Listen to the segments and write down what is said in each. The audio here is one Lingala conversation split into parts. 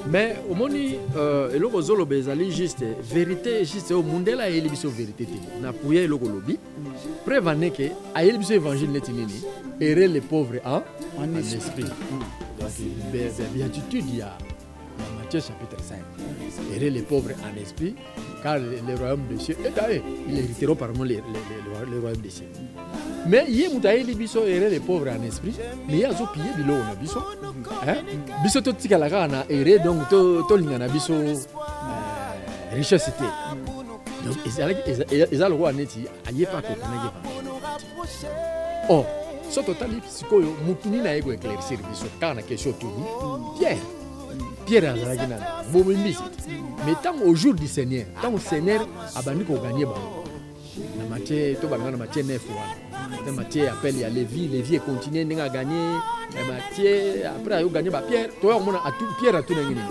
Mais au moni eloko zolo bezali juste vérité juste au mundela yeli biso vérité te na pouye eloko lobi prévane que ayeli biso évangile neti nini errer les pauvres en esprit. Donc béatitude il y a Matthieu chapitre 5. Errer les pauvres en esprit car le royaume des cieux ils hériteront parmi les royaumes des cieux. Mais il y a des gens qui errer les pauvres en esprit, mais il y a des gens qui ont biso. Biso to tikalaka na errer donc to lingana biso richesse te. Donc ils ont le roi neti aye pas ko kanage pas. Oh, so totali sikoyo mutuni na ego éclaircir biso kana question tuni. Pierre azalaki na bomimbisi. Mais tant au jour du Seigneur, tant au Seigneur abandi ko gagner ba. Na Matthieu to bangana Matthieu 9 wa. Matthieu appelle ya Lévi continue à gagner. Matthieu après a gagné ba Pierre, toi on a tout Pierre a tout ngini.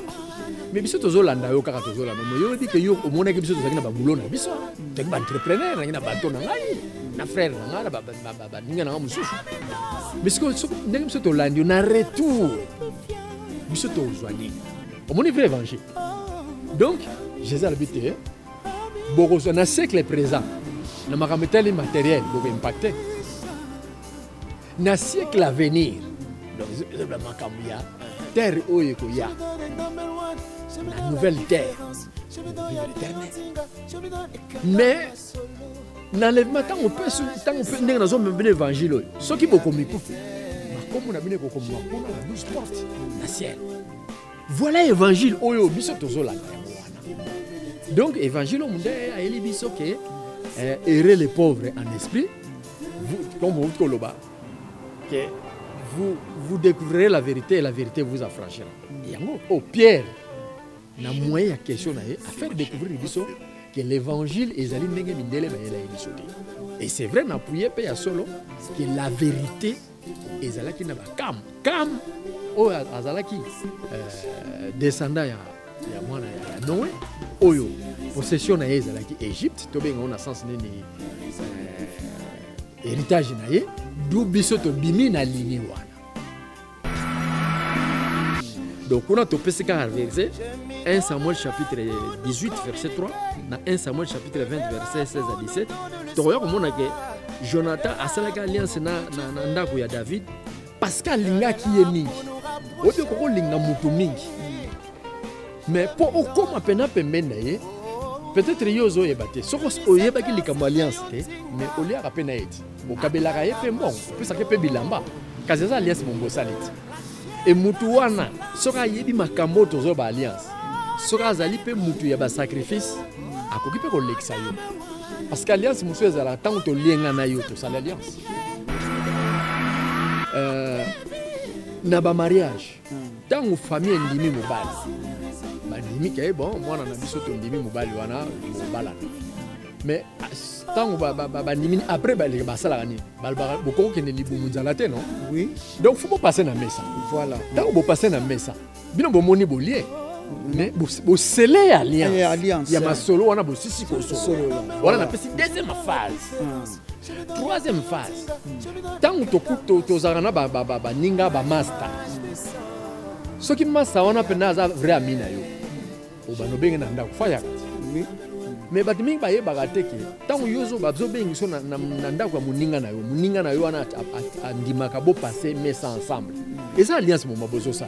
Mais biso to zolanda yo kaka to zolanda. Mais yo dit que yo on a que biso to zakina ba boulot na biso. Tek ba entrepreneur na bato na ngai. Na frère na ngala ba ninga na mususu. Mais ce que ndenge biso to landi na retour. Biso to zoani. On est vrai évangile. Donc, Jésus a l'habitude. Beaucoup dans le siècle présent, le matériel matériel va impacter. Dans le siècle à venir, donc la terre où il y a la nouvelle terre, mais dans le matin on peut dans la zone de l'évangile. Ce qui est beaucoup mieux, comme on a bien comme on nous porte la ciel. Voilà l'évangile oyo biso tozola. Donc évangile au monde a eli biso que errer les pauvres en esprit, comme vous koloba, que vous découvrirez la vérité et la vérité vous affranchira. Yango au Pierre na moyen question na à faire découvrir biso que l'évangile ezali ndenge mindele ba yela biso te. Et c'est vrai na prier pe ya solo que la vérité ezalaki na ba kam o azalaki descendant ya mwana ya Noé oyo possession na ezalaki Égypte to benga na sens nini héritage na ye du biso to bimi na lini wana. Donc on a topé ce qu'a verset 1 Samuel chapitre 18 verset 3 na 1 Samuel chapitre 20 verset 16 à 17 to ya komona ke Jonathan asalaka alliance na ndako ya David parce qu'alingaki ye mingi obi ko linga mutu mingi. Mais pour okoma pena pembena ye peut-être yozo yebate soko oyebaki likambo alliance te mais olia ka pena eti okabelaka ye pe mbongo pe sake pe bilamba kaza alliance bongo salite et mutu wana soka yebi makambo tozo ba alliance soka azali pe mutu ya ba sacrifice akoki pe ko lekisa yo parce qu'alliance musu ezala tant to lienga na yo to sala alliance na ba mariage tant famille ndimi mobali bandimi ke bon mwana na biso to ndimi mobali wana mobala mais tant bandimi après ba sala ni balba boko ke ne libumu nzala te non oui donc faut pas passer na mesa voilà tant bo passer na mesa bino bo moni bo lié mais bo sceller alliance ya masolo wana bo sisi ko solo voilà na pesi deuxième phase troisième phase tant to zarana ba ninga ba master ce qui master wana pena za vrai amina yo obano benga na ndako faya mais batimi ba yeba teke tant yozo bazo bengi so na ndako ya muninga na yo wana andimaka bo passer mesa ensemble et ça alliance mo mabozo ça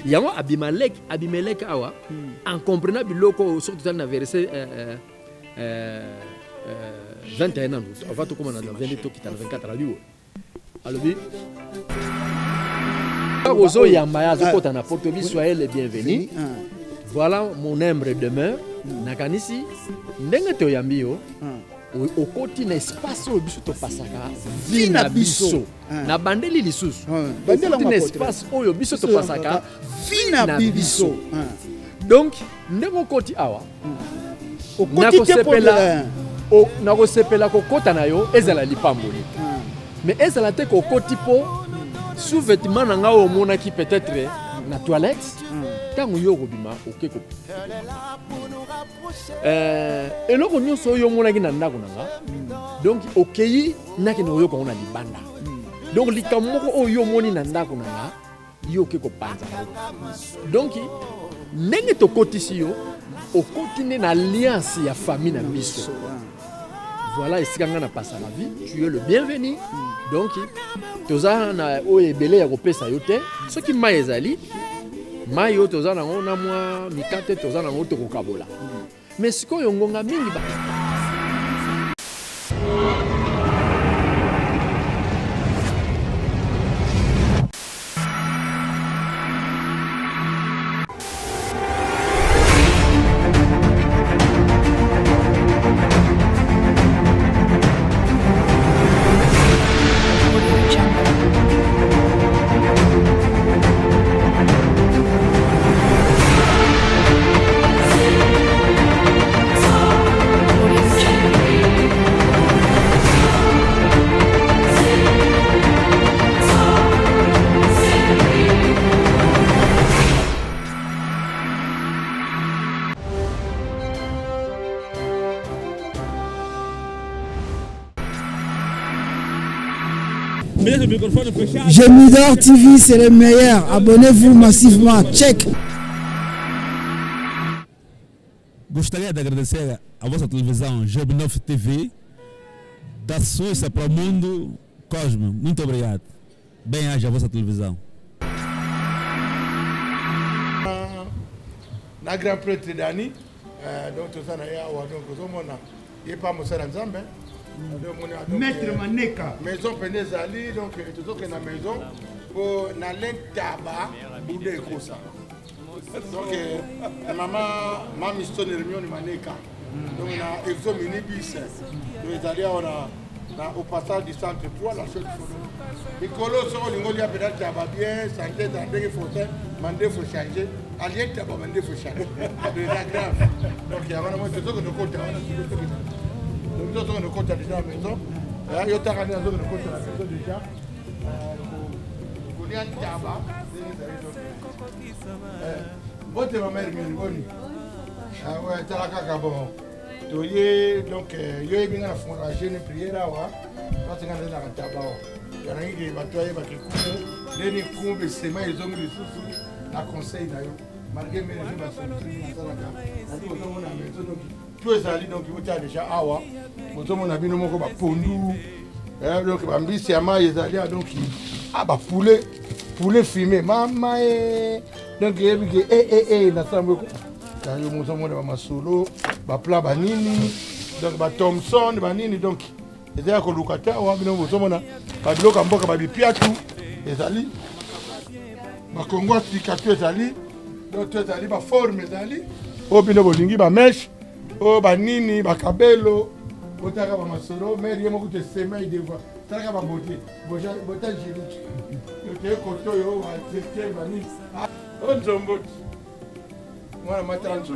yango Abimelech awa en comprenant biloko surtout dans verset 21 ans on va tout comme dans 22 qui 24 radio alors bi ozo yamba zo kota na porte bi soyez les bienvenus. Voilà mon humble demeure nakanisi ndenge to yambi yo au côté na espace au biso to pasaka vina biso na bandeli lisusu bandeli na espace oyo biso to pasaka vina biso. Donc ndenge côté awa au côté sepela na ko sepela ko kota na yo ezala lipamboli mais ezala te ko côté po sous-vêtement na nga o mona ki peut-être na toilette tango yo kobima okeko eloko nyonso yo mona ki na ndako nanga donc okeyi naki no yo ko na libanda donc likamoko o yo moni na ndako nanga yo okeko panza donc ndenge tokotisi yo okotine na alliance ya famille na biso. Voilà, ici quand on a passé la vie, tu es le bienvenu. Donc toza na o ebele ya kopesa yo te. Ce qui m'a ezali mayo toza na ngona mwa mikate toza na ngoto kokabola. Mais siko yo ngonga mingi ba. Gemidor TV, c'est le meilleur. Abonnez-vous massivement. Check. Gostaria de agradecer a vossa televisão Gemidor TV, da Suíça para o mundo Cosmo. Muito obrigado. Bem-aja a vossa televisão. Na Grand Prêtre Dani, donc tout ça na yawa donc ozomona yepa mosala nzambe. Maître Maneka. Maison Penezali, donc tout que na maison pour na l'entaba boude kosa. Donc maman Stone Réunion Maneka. Donc na exo minibus. Donc Italie on a au passage du centre 3 la chose les colos sont les ngoli apela taba bien santé dans des fauteuils mandé faut changer allié taba mandé faut changer. De la grave. Donc il y a vraiment tout que de côté nous sommes de côté déjà à la maison. Il y a de côté à la maison déjà. Il y a un tabac. Votre maman est bien bonne. Ah ouais, tu as la caca bon. Donc, il y a bien fondation de prière là. Parce qu'il y a un tabac. Il y a des batailles qui courent. Les coups de semaine, ils ont des sous la conseil d'ailleurs. Malgré mes régimes, ils sont là. Tout est allé donc il y a déjà awa. Mon ami nous moko ba pondu. Donc ba mbisi ya mai ezali donc ah ba poulet fumé mama donc yebi na sambo ta yo mo somo ba masolo ba plat ba nini donc ba Thompson ba nini donc ezali ko lukata wa bino mo somo na ba biloko mboka ba bipiatu ezali ba kongo sikatu ezali donc tout ezali ba forme ezali o bino bolingi ba mesh o ba nini ba kabelo botaka ba masolo mais rien moko te semaine de fois taka ba beauté bota jilichi te koto yo wa tete ba nini o nzombo mwana matranzo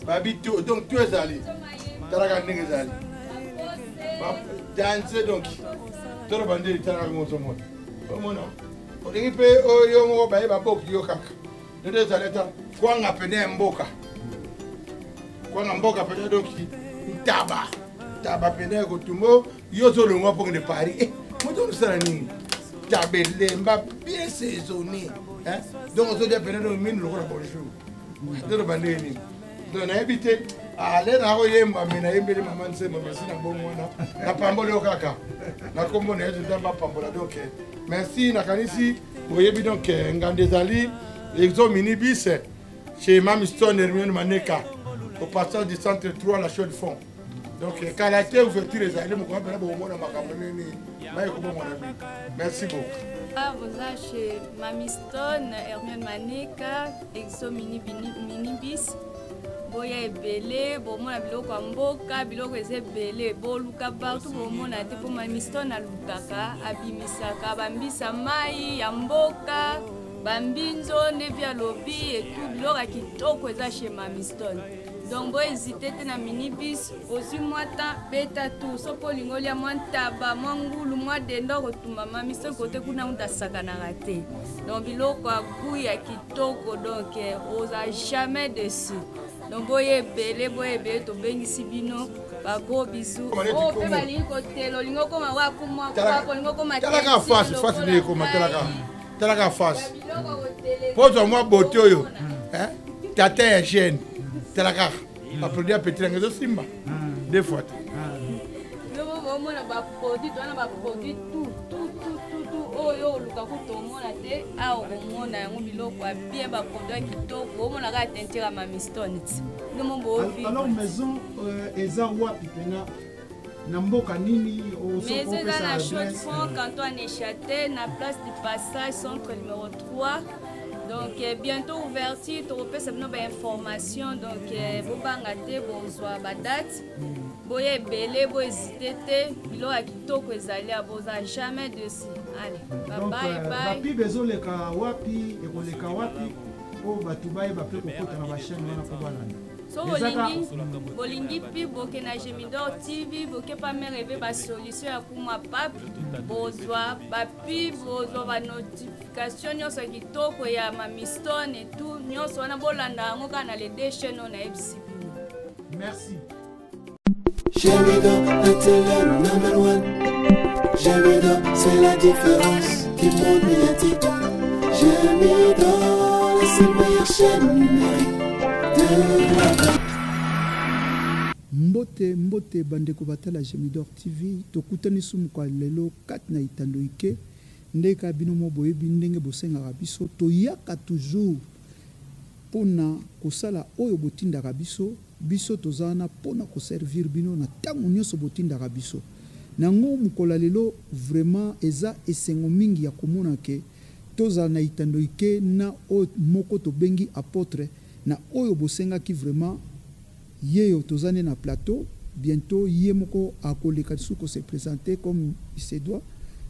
ba bitu donc tu es allé taraka ndenge zali ba danse donc toro bande taraka mo somo o mona o dingi pe o yo mo ba ba boki yo kaka de zaleta kwa ngapene mboka kwa mboka pe donc taba pene ko tumo yo zo le ngwa pour de Paris mo to sala ni tabele mba bien saisonné hein donc on se dit pene no min lo ko ba chou de bande ni donc na habité ale na ko yemba mina yembele mama nse mama sina bomona na pambole okaka na kombo na yezo tamba pambola donc merci na kanisi oyebi donc ngandezali exo minibus chez Mam Stone Hermione Maneka au passage du centre 3 la chaux de fond. Donc quand la terre ouverture les allées, merci beaucoup. Vous êtes chez Mam Stone Hermione Maneka exo minibus. Boya ebele, bomona biloko ya mboka, biloko eza ebele, boluka partout bomona te po Mam Stone alukaka, abimisaka, bambisa mai ya mboka, bambinzo, ndevi ya lobi, et tout biloko ya kitoko eza chez Mam Stone. Donc boy hésiter te na minibus, aussi moi temps beta tout, so po lingoli ya mwa ntaba, mwa ngulu, mwa dendo kotumba Mam Stone kote kuna uta sakanaka te. Donc biloko ya goût ya kitoko, donc oza jamais dessus. Donc boye bele to bengisi bino ba gros bisous. Oh pe balingi ko telo lingo ko ma wa kuma ko lingo ko ma. Talaka face de ko ma talaka. talaka face pose moi beauté yo hein tata jeune talaka applaudit petit ngezo simba deux fois on a pas produit tout oyo luka kutomona te a omona yango biloko bien ba produit kitoko omona ka tentira ma mistone no mombo ovi alors maison eza wapi pena na mboka nini au mais c'est dans la Chaux-de-Fonds canton Néchâtel na place du passage centre numéro 3. Donc bientôt ouverture to repesa bino ba information donc bobanga te bozwa ba date boye belé bo hésiter te bilo ya kitoko ezali aboza jamais dessus. Allez bye bye. Papi bezoleka wapi ekoleka wapi o batubai ba pe kokota na ba chaîne wana ko bana. So bolingi pi boke na Gemidor TV boke pa me rêver ba solution ya kuma pap bozwa ba pi bozwa ba notification nyonso kitoko ya ma mistone et tout nyonso wana bolanda yango kana les deux chaînes on a FCB. Merci. Gemidor la télé number 1. Gemidor c'est la différence du monde médiatique. Gemidor c'est la meilleure chaîne numérique. Mbote bandeko batala Gemidor TV tokutani sumuka lelo 4 na itando ike ndeka bino mo boyebi ndenge bosenga biso toyaka toujours pona kosala oyo botinda biso tozana pona ko servir bino na tango nyonso botinda biso nango mukola lelo vraiment eza esengo mingi ya komona ke tozala na itando ike na o moko to bengi apôtre na oyo bosenga ki vraiment yeyo tozane na plateau bientôt ye moko akoleka suko se présenter comme il se doit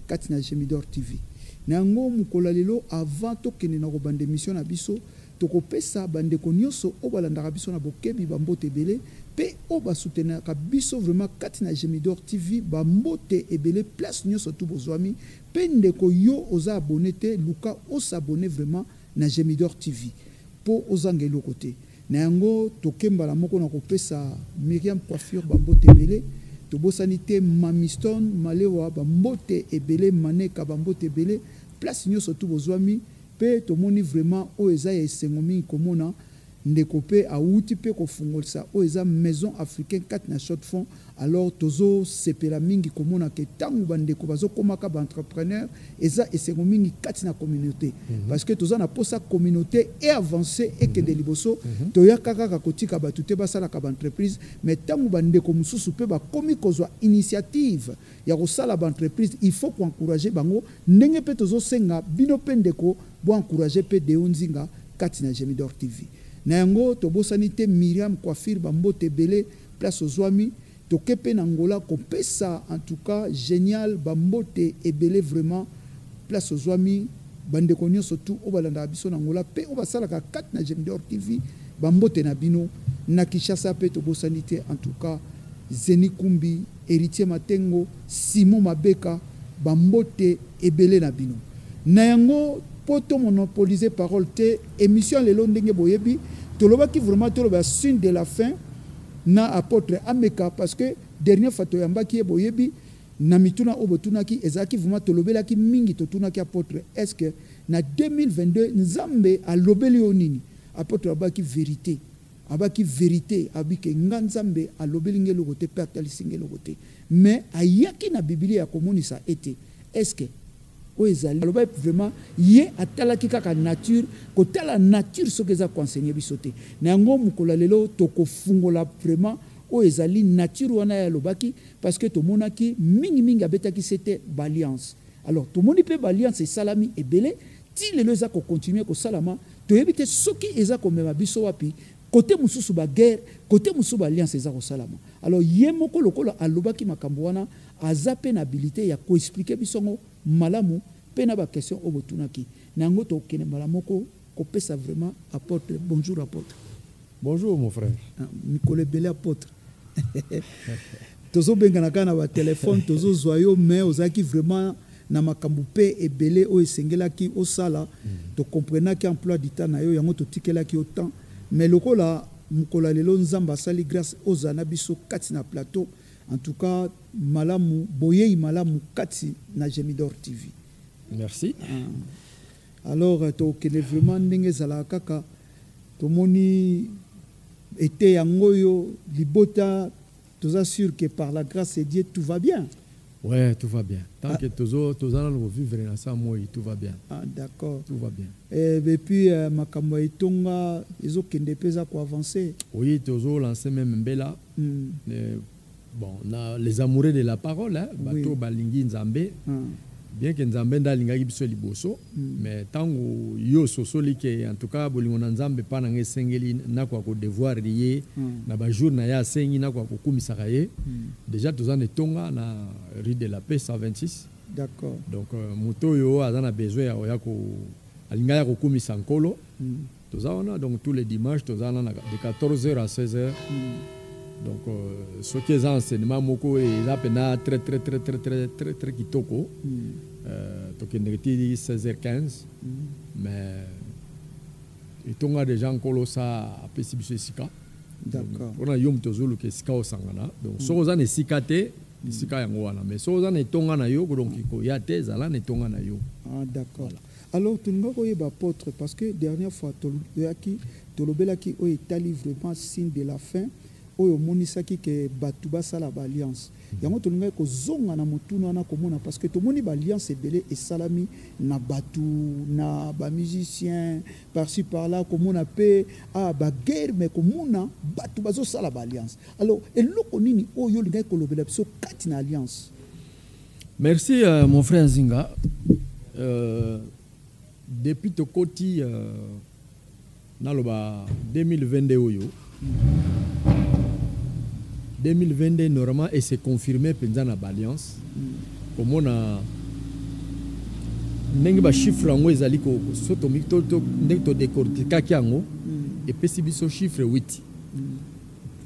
katina Gemidor TV nango mukola lelo avant to kene na ko bande mission na biso to kopesa bande ko nyonso o balanda biso na bokebi bambote belé pe o ba soutenir ka biso vraiment katina Gemidor TV bambote ebele place nyonso tout bozwami pe ndeko yo oza abonné te luka o s'abonner vraiment na Gemidor TV po ozangelo côté na yango tokemba la moko na kopesa Myriam coiffure bambote belé to bosanité mamiston malewa bambote ebele maneka bambote belé place nyonso tout bozwami pe to moni vraiment o eza esengo mingi komona ndeko pe auti pe ko fungolisa o eza maison africaine 4 na Chaux-de-Fonds alors tozo sepela mingi komona ke tangu bandeko bazo komaka ba entrepreneur eza esengo mingi 4 na communauté parce que toza na posa communauté et avancer et que de liboso to yakaka ka kotika batute basala ka ba entreprise mais tangu bandeko mususu pe ba komi kozwa initiative ya kosala ba entreprise il faut ko encourager bango ndenge pe tozo senga bino pe ndeko bo encourager pe de onzinga 4 na Gemidor TV na yango tobosanité Myriam coiffure bambote belé place ozwami tokepe na ngola kopesa en tout cas génial bambote ebele vraiment place ozwami bande konyo surtout o balanda biso na ngola pe o basala ka 4 na Gemidor TV bambote na bino na Kinshasa pe tobosanité en tout cas Zeni Kumbi Héritier Matengo Simon Mabeka bambote ebele na bino na yango poto monopoliser parole te émission lelo ndenge boyebi tolobaki vraiment toloba signe de la fin na apôtre Ameka parce que dernière fois toyambaki boyebi na mituna obotunaki ezaki vraiment tolobelaki mingi totunaki apôtre est-ce que na 2022 nzambe alobeli onini apôtre abaki vérité abike nganzambe alobeli ngelo kote pe atalisi ngelo kote mais ayaki na Biblia ya komonisa ete est-ce que oezali aloba vraiment ye atalaki kaka nature kotala nature soki eza koenseigner biso te na yango mukola lelo tokofungola vraiment oezali nature wana ya alobaki parce que tomonaki mingi abetaki c'était balliance alors tomoni pe balliance esalami ebele ti lelo eza kocontinue kosalama toyebi te soki eza komema biso wapi côté mususu ba guerre côté mususu ba alliance eza kosalama alors ye moko lokola alobaki makambo wana aza pe na habilité ya koexpliquer bisongo malamu pe na ba question obotunaki nango to kene malamoko kopesa vraiment apôtre bonjour apôtre. Bonjour mon frère. Nicolas Belé apôtre. Tozo bengana kana ba téléphone tozo zoyo mais ozaki vraiment na makambu pe ebele o esengelaki osala to comprenaki emploi du temps na yo yango to tikelaki autant mais lokola mukola lelo nzamba sali grâce ozana biso kati na plateau en tout cas malamu boyei malamu kati na Gemidor TV. Merci. alors tokende vraiment ndenge ezalaka kaka tomoni ete yango oyo libota toza sûr que par la grâce de Dieu tout va bien. Ouais, tout va bien. Tant que tous allons vivre ensemble, tout va bien. Ah, d'accord. Tout va bien. Et puis, makambo etonga, ils kende pesa ko avancer. Oui, tous lancé même Mbela. Bon, les amoureux de la parole, hein, oui. Bato balingi nzambe. Bien que nzambe ndalingaki biso liboso, mais tango yo sosoli ke en tout cas bolingo na nzambe pa na ngesengeli na kwa ko devoir rier na ba jour na ya sengi na kwa ko kumisaka ye. Déjà tous en etonga na rue de la Paix 126. D'accord. Donc moto yo azana besoin ya ko alinga ya ko kumisa nkolo. Tous on a donc tous les dimanches tous on a de 14h à 16h. Donc ce qui est enseignement moko et là pena très kitoko. Donc il est 16h15 mais il tombe déjà encore ça à Pessibiso Sika. D'accord. On a yom tozulu ke sika osangana. Donc so ozane sikate sika yango wana mais so ozane tonga na yo donc ko ya te zala ne tonga na yo. Ah d'accord. Voilà. Alors tu n'as pas eu apôtre parce que dernière fois tolobelaki o etali vraiment signe de la fin. Oyo monisaki ke batuba sala ba alliance yango to ngai ko zonga na mutuna na komona parce que to moni ba alliance ebele et salami na batu na ba musicien par-ci par-là komona pe ba guerre mais komona batu bazo sala ba alliance alors eloko nini oyo ngai ko lobela biso kati na alliance. Merci mon frère Zinga. Depuis to koti na loba 2022 oyo 2022 normalement et c'est confirmé pendant la alliance comme on a ndenge ba chiffre ngo ezali ko soto mito ndenge to décortiquer kiango et pesi biso chiffre 8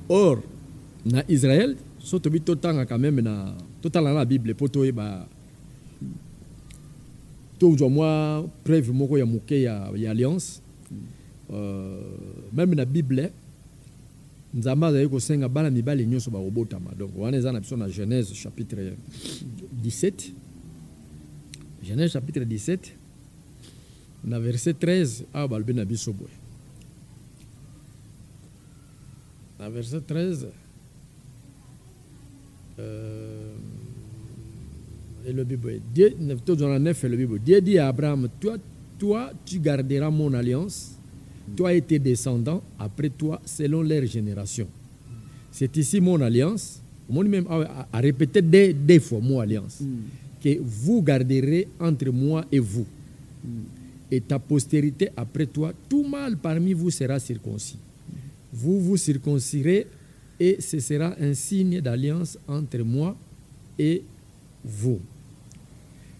or na Israël soto bito tanga quand même na total la Bible poto ba to jo moi preuve moko ya moke ya alliance même na Bible nzamba za yeko senga bala mibali nyoso ba robotama donc wana eza na biso na Genèse chapitre 17 Genèse chapitre 17 na verset 13 a balbe na biso boy na verset 13 et le Bible Dieu dans la 9 le Bible Dieu dit à Abraham toi tu garderas mon alliance. Toi et tes descendants après toi selon leur génération. C'est ici mon alliance. Mon même a répété des fois mon alliance. Que vous garderez entre moi et vous. Et ta postérité après toi, tout mâle parmi vous sera circoncis. Vous vous circoncirez et ce sera un signe d'alliance entre moi et vous.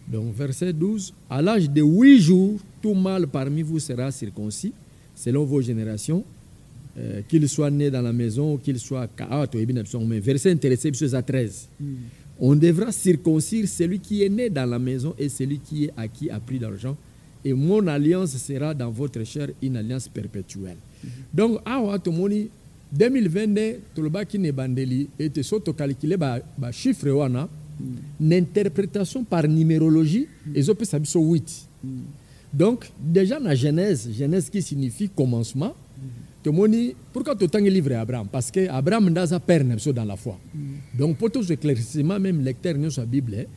Donc verset 12. À l'âge de 8 jours, tout mâle parmi vous sera circoncis. Selon vos générations, qu'il soit né dans la maison ou qu'il soit... Mais verset intéressé, à 13. On devra circoncire celui qui est né dans la maison et celui qui est acquis a pris l'argent. Et mon alliance sera dans votre chair une alliance perpétuelle. Donc, à 2022, tout le bas qui n'est bandeli et te saute calculer chiffre wana, l'interprétation par numérologie, et ça peut s'habiller 8. Donc, déjà dans Genèse qui signifie commencement, pourquoi tu as un livre à Abraham? Parce que Abraham n'a pas père dans la foi. Donc, pour tous les éclaircissements, même lecteur de la Bible,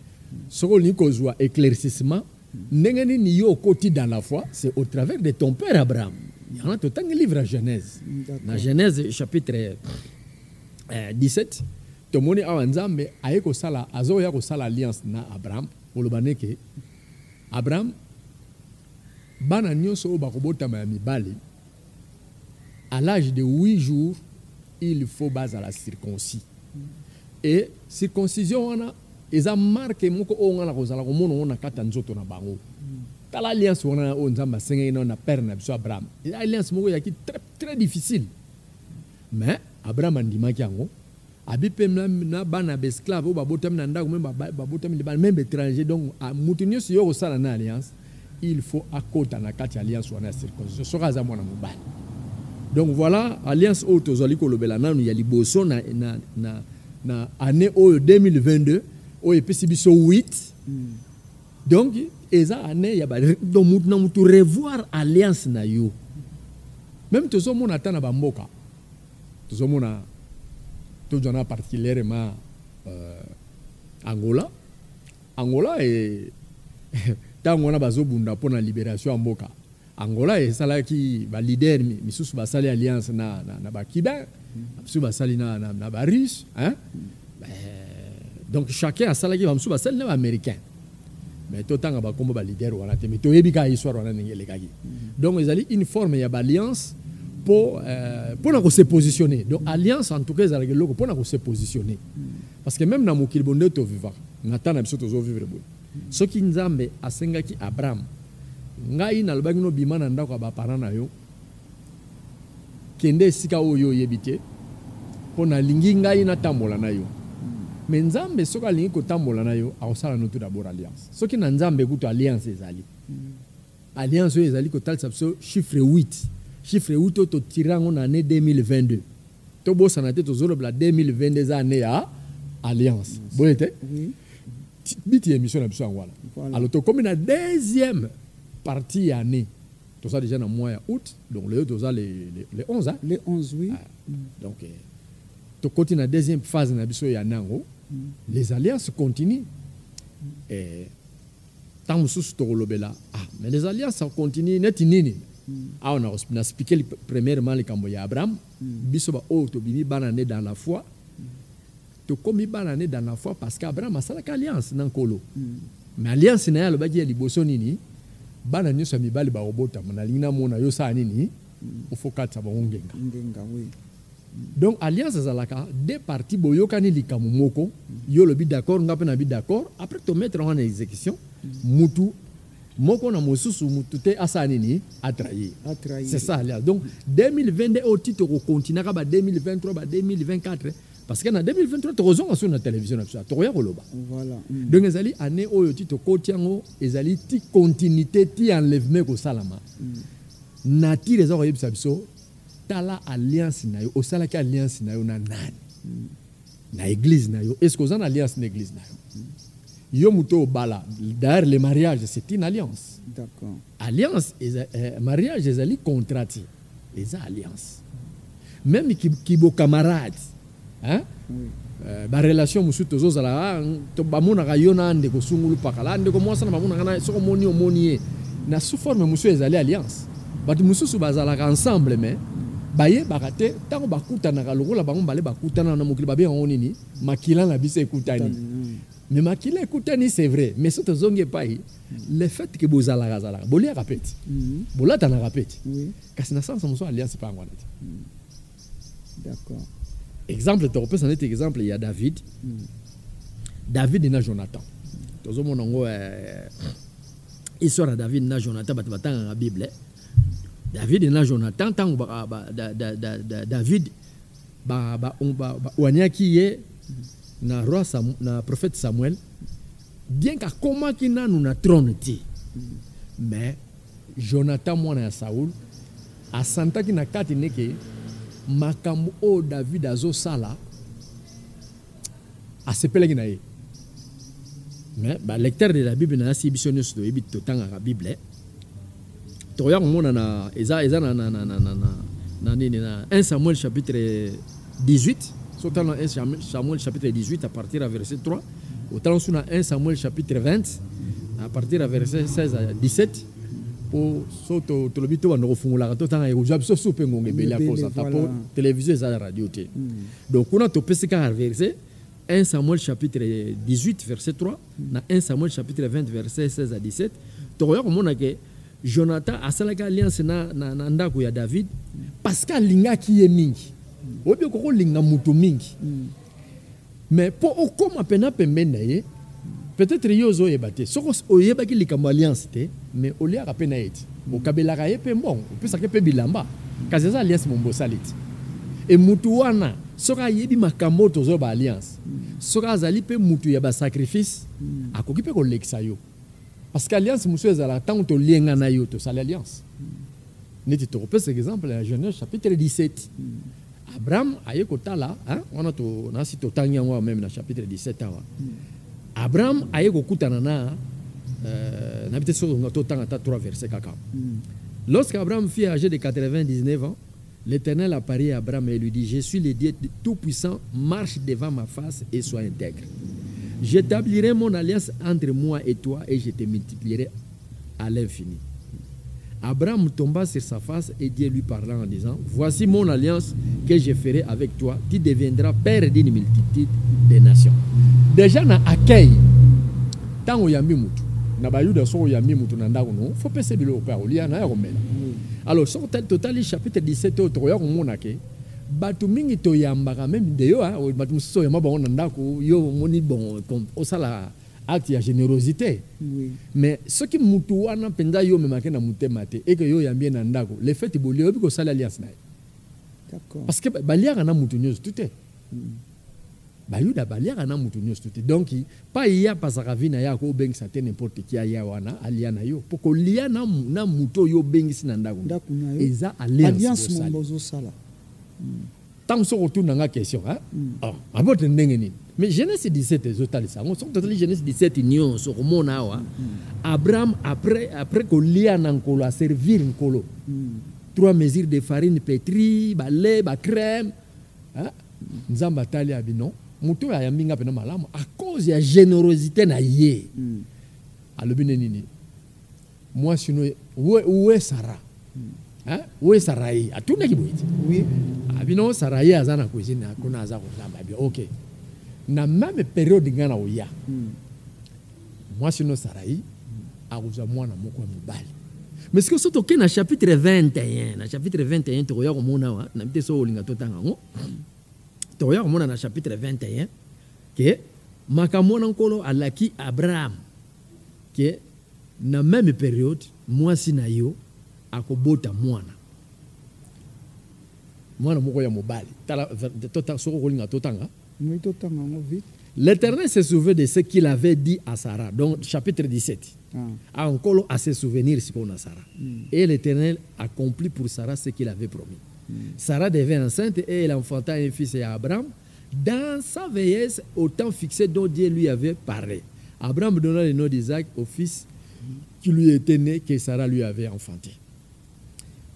ce qu'on a éclaircissement, ni au quotidien dans la foi, c'est au travers de ton père Abraham. Il y en a tout un livre à Genèse. Dans Genèse chapitre 17, tout le monde a ensemble, a alliance na Abraham, pour le baneke. Abraham, bana nyonso bakobota ma mibali à l'âge de 8 jours il faut baser la circoncis et circoncision wana eza marque moko o ngala kozala ko mono na kata nzoto na bango tala alliance wana o nzamba senga ina na père na biso Abraham alliance moko ya ki très difficile mais Abraham andimaki yango abipe na bana esclave o babota na ndako même babota même étranger donc mutu nyonso yo kosala na alliance il faut accorder na kati alliance wana circoncision soka za mwana mobali. Donc voilà alliance o tozali ko lobela nanu ya liboso na année o 2022 o epesi biso 8. Donc eza année ya ba donc mutu revoir alliance na yo même to somona ata na bamboka to somona to jona particulièrement Angola et tango na bazobunda pour la libération en mboka Angola et salaki ba leader misusu basali alliance na ba Cubain misusu basali na ba Russe hein donc chacun a salaki ba misusu basali na américain mais to tanga ba kombo ba leader wana te mais to yebika histoire wana ngele kaki donc ils allaient une forme ya ba alliance pour se positionner donc alliance en tout cas ezalaki loko pour se positionner parce que même na mokili bonde to vivant natana biso tozo vivre bon soki nzambe asengaki Abraham ngai na lobaki no bima na ndako ba parana na yo kende sika oyo yebite pona lingi ngai na tambola na yo mais nzambe soka lingi ko tambola na yo akosala no tout d'abord alliance soki na nzambe kuto alliance ezali alliance ezali ko talisa biso chiffre 8 to tirango na année 2022 to bossa na te to zolo bla 2022 za année ya alliance boyete biti émission na biso ngwala alors to comme na deuxième partie année tout ça déjà dans mois ya août donc le to ça les 11 hein les 11 oui donc to continue na deuxième phase na biso ya nango les alliances continuent et tant mususu to lobela mais les alliances continuent net nini on a expliqué premièrement le kambo ya Abraham biso ba o to bimi banane dans la foi to komi banane dans la foi parce qu'Abraham a salaka alliance nan kolo mais alliance na ya lo baki ya liboso nini bana nyoso mibali ba robota na lina mona yo sa nini o fokatsa ba ngenga oui donc alliance zalaka deux parties boyokani likamu moko yo lo bi d'accord ngape na bi d'accord après to mettre en exécution mutu moko na mosusu mutu te asa nini a trahi c'est ça alliance donc 2022 au titre ko continue ka ba 2023 ba 2024 parce que en 2023 tu raison sur la télévision tu rien koloba voilà donc ezali année oyo ti to kotiango ezali ti continuité ti enlèvement ko salama na ti raison yebisa biso tala alliance na yo osala ka alliance na yo na nani na église na yo est-ce que vous en alliance na église na yo muto bala d'ailleurs le mariage c'est une alliance d'accord alliance mariage ezali contrat eza alliance même qui bo camarade hein oui ba relation musu tozo zala to bamona ka yona ande ko sungulu pakala ande ko mwasa na bamona kana soko moni na sous forme musu ezali alliance batu musu su bazala ensemble mais baye bakate tango bakutana ka lokola bango bale bakutana na mokili babe on nini makila na biso ekutani mais makila ekutani c'est vrai mais soto zonge pai le fait que bozala kazala bolia kapeti bolata na kapeti oui kasi na sens musu alliance pa ngwana d'accord exemple tu repères un exemple il y a David et Jonathan tozo monongo histoire de David et Jonathan batata dans la Bible David et Jonathan tant David wanyaki ye na roi na prophète Samuel bien qu'à comment qui na nous na trône ti mais Jonathan mwana ya Saoul a santa ki na kati neke makambo o David azo sala a sepeleki na ye mais ba lecteur de la Bible na si bisono sto ebi totanga la Bible to ya mona na eza na 1 Samuel chapitre 18 surtout dans 1 Samuel chapitre 18 à partir du verset 3 autant sur 1 Samuel chapitre 20 à partir du verset 16 à 17 pour soto to lobito ba no fungula to tanga ko jab so soupe ngonge beli a cause ta po télévision et la radio té donc on a to pesika verset 1 Samuel chapitre 18 verset 3 na 1 Samuel chapitre 20 verset 16 à 17 to ya ko mona ke Jonathan asalaka alliance na ndako ya David parce que linga ki ye mingi obi ko linga mutu mingi mais pour okoma pena pembena ye peut-être yozo yebate soko oyebaki likambo alliance te mais olia ka pena eti okabelaka ye pe mbongo opesa ke pe bilamba kaza za alliance mombo saliti et mutu wana soka yebi makambo tozo ba alliance soka azali pe mutu ya ba sacrifice akoki pe ko lekisa yo parce que alliance musu ezala tant to lienga na yo to sala alliance neti to repese exemple la Genèse chapitre 17 Abraham aye kotala hein on a to na si to tanya wa même na chapitre 17 awa Abraham aye kokutana na 3 versets. Lorsqu'Abraham fut âgé de 99 ans, l'Éternel apparut à Abraham et lui dit, je suis le Dieu Tout-Puissant, marche devant ma face et sois intègre. J'établirai mon alliance entre moi et toi et je te multiplierai à l'infini. Abraham tomba sur sa face et Dieu lui parla en disant, voici mon alliance que je ferai avec toi, tu deviendras père d'une multitude de nations. Déjà, na accueil, tant où yambi mutu, na bayuda so yambi mutu nanda kono, faut penser bilo pa olia na romela. Alors, sur tel total chapitre 17 au troya ko monake, batu mingi to yambaka même de yo ha, batu so yamba ba nanda ko yo moni bon comme osala acte de générosité. Oui. Mais ce qui mutu wana penda yo me makena mutemate et que yo yambi nanda ko, le fait bolé obi ko sala alliance na. D'accord. Parce que balia na mutu nyos tout est. Bayuda balia na mutu nyos tout est. Donc pas ya pasaka vina ya ko bengi sa n'importe qui ya wana aliana yo. Poko lia na mutu yo bengi sinanda ko. Eza alliance mbozo sala. Tant que retour dans la question, hein? Ah, mais Genèse 17, Genèse 17, sur mon Abraham, après qu'on lia à servir un colo, 3 mesures de farine pétrie, lait, crème, nous avons bataillé à Binon, Moutou a yambinga pena malamu, à cause de la générosité na yé. Alors, moi, sinon, où est Sarah? Où est Sarai? À tout le monde. Oui. Abino Sarai a zana cuisine a kuna za kuzamba bien. OK. Na même période ngana oya. Moi sinon Sarai a uza mwana moko mobali. Mais ce que surtout que na chapitre 21, to ya komona wa na mteso olinga totanga ngo. To ya komona na chapitre 21 que makamona nkolo alaki Abraham que na même période moi sinayo akobota mwana moko ya mobali l'Éternel se souvint de ce qu'il avait dit à Sarah, donc chapitre 17 encore à se souvenir ce qu'on a Sarah et l'Éternel accomplit pour Sarah ce qu'il avait promis. Sarah devint enceinte et elle enfanta un fils à Abraham dans sa vieillesse au temps fixé dont Dieu lui avait parlé. Abraham donna le nom d'Isaac au fils qui lui était né que Sarah lui avait enfanté.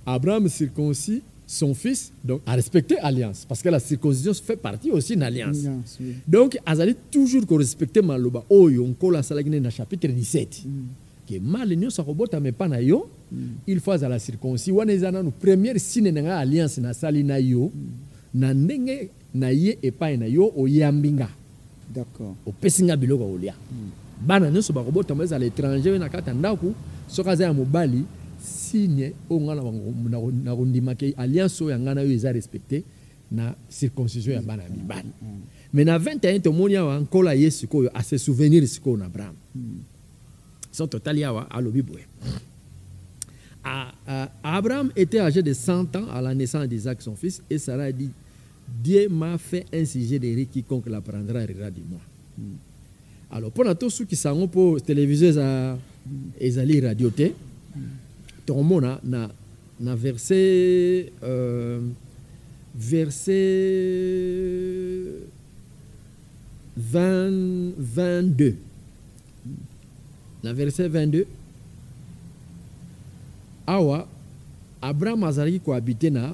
Abraham circoncit son fils, donc a respecté l'alliance, parce que la circoncision fait partie aussi d'une alliance. Oui. Donc, Azali toujours qu'on respecte Maloba, on colle à Salagine dans le chapitre 17. Que mal nous s'arrobota mais pas na yo, il faut à la circoncision. On est dans le premier signe de l'alliance na salina yo, na ndenge na ye et pas na yo o yambinga. D'accord. Au pesinga biloko olia. Bana nous se barobota mais à l'étranger na katandaku, sokaza ya mobali. Signe ongana na rondima ke alliance ya ngana yo eza respecté na circoncision ya bana mibali. Mais na 21 to monia wa nkola Yesu ko a se souvenir siko na Abraham. Son total ya wa alobi boye. Abraham était âgé de 100 ans à la naissance d'Isaac son fils et Sarah a dit Dieu m'a fait un sujet de quiconque l'apprendra rira de moi. Alors pour tous ceux qui sont pour téléviseuse à ezali radio té Tormona na verset 22. Na verset 22. Awa Abraham azali ko habité na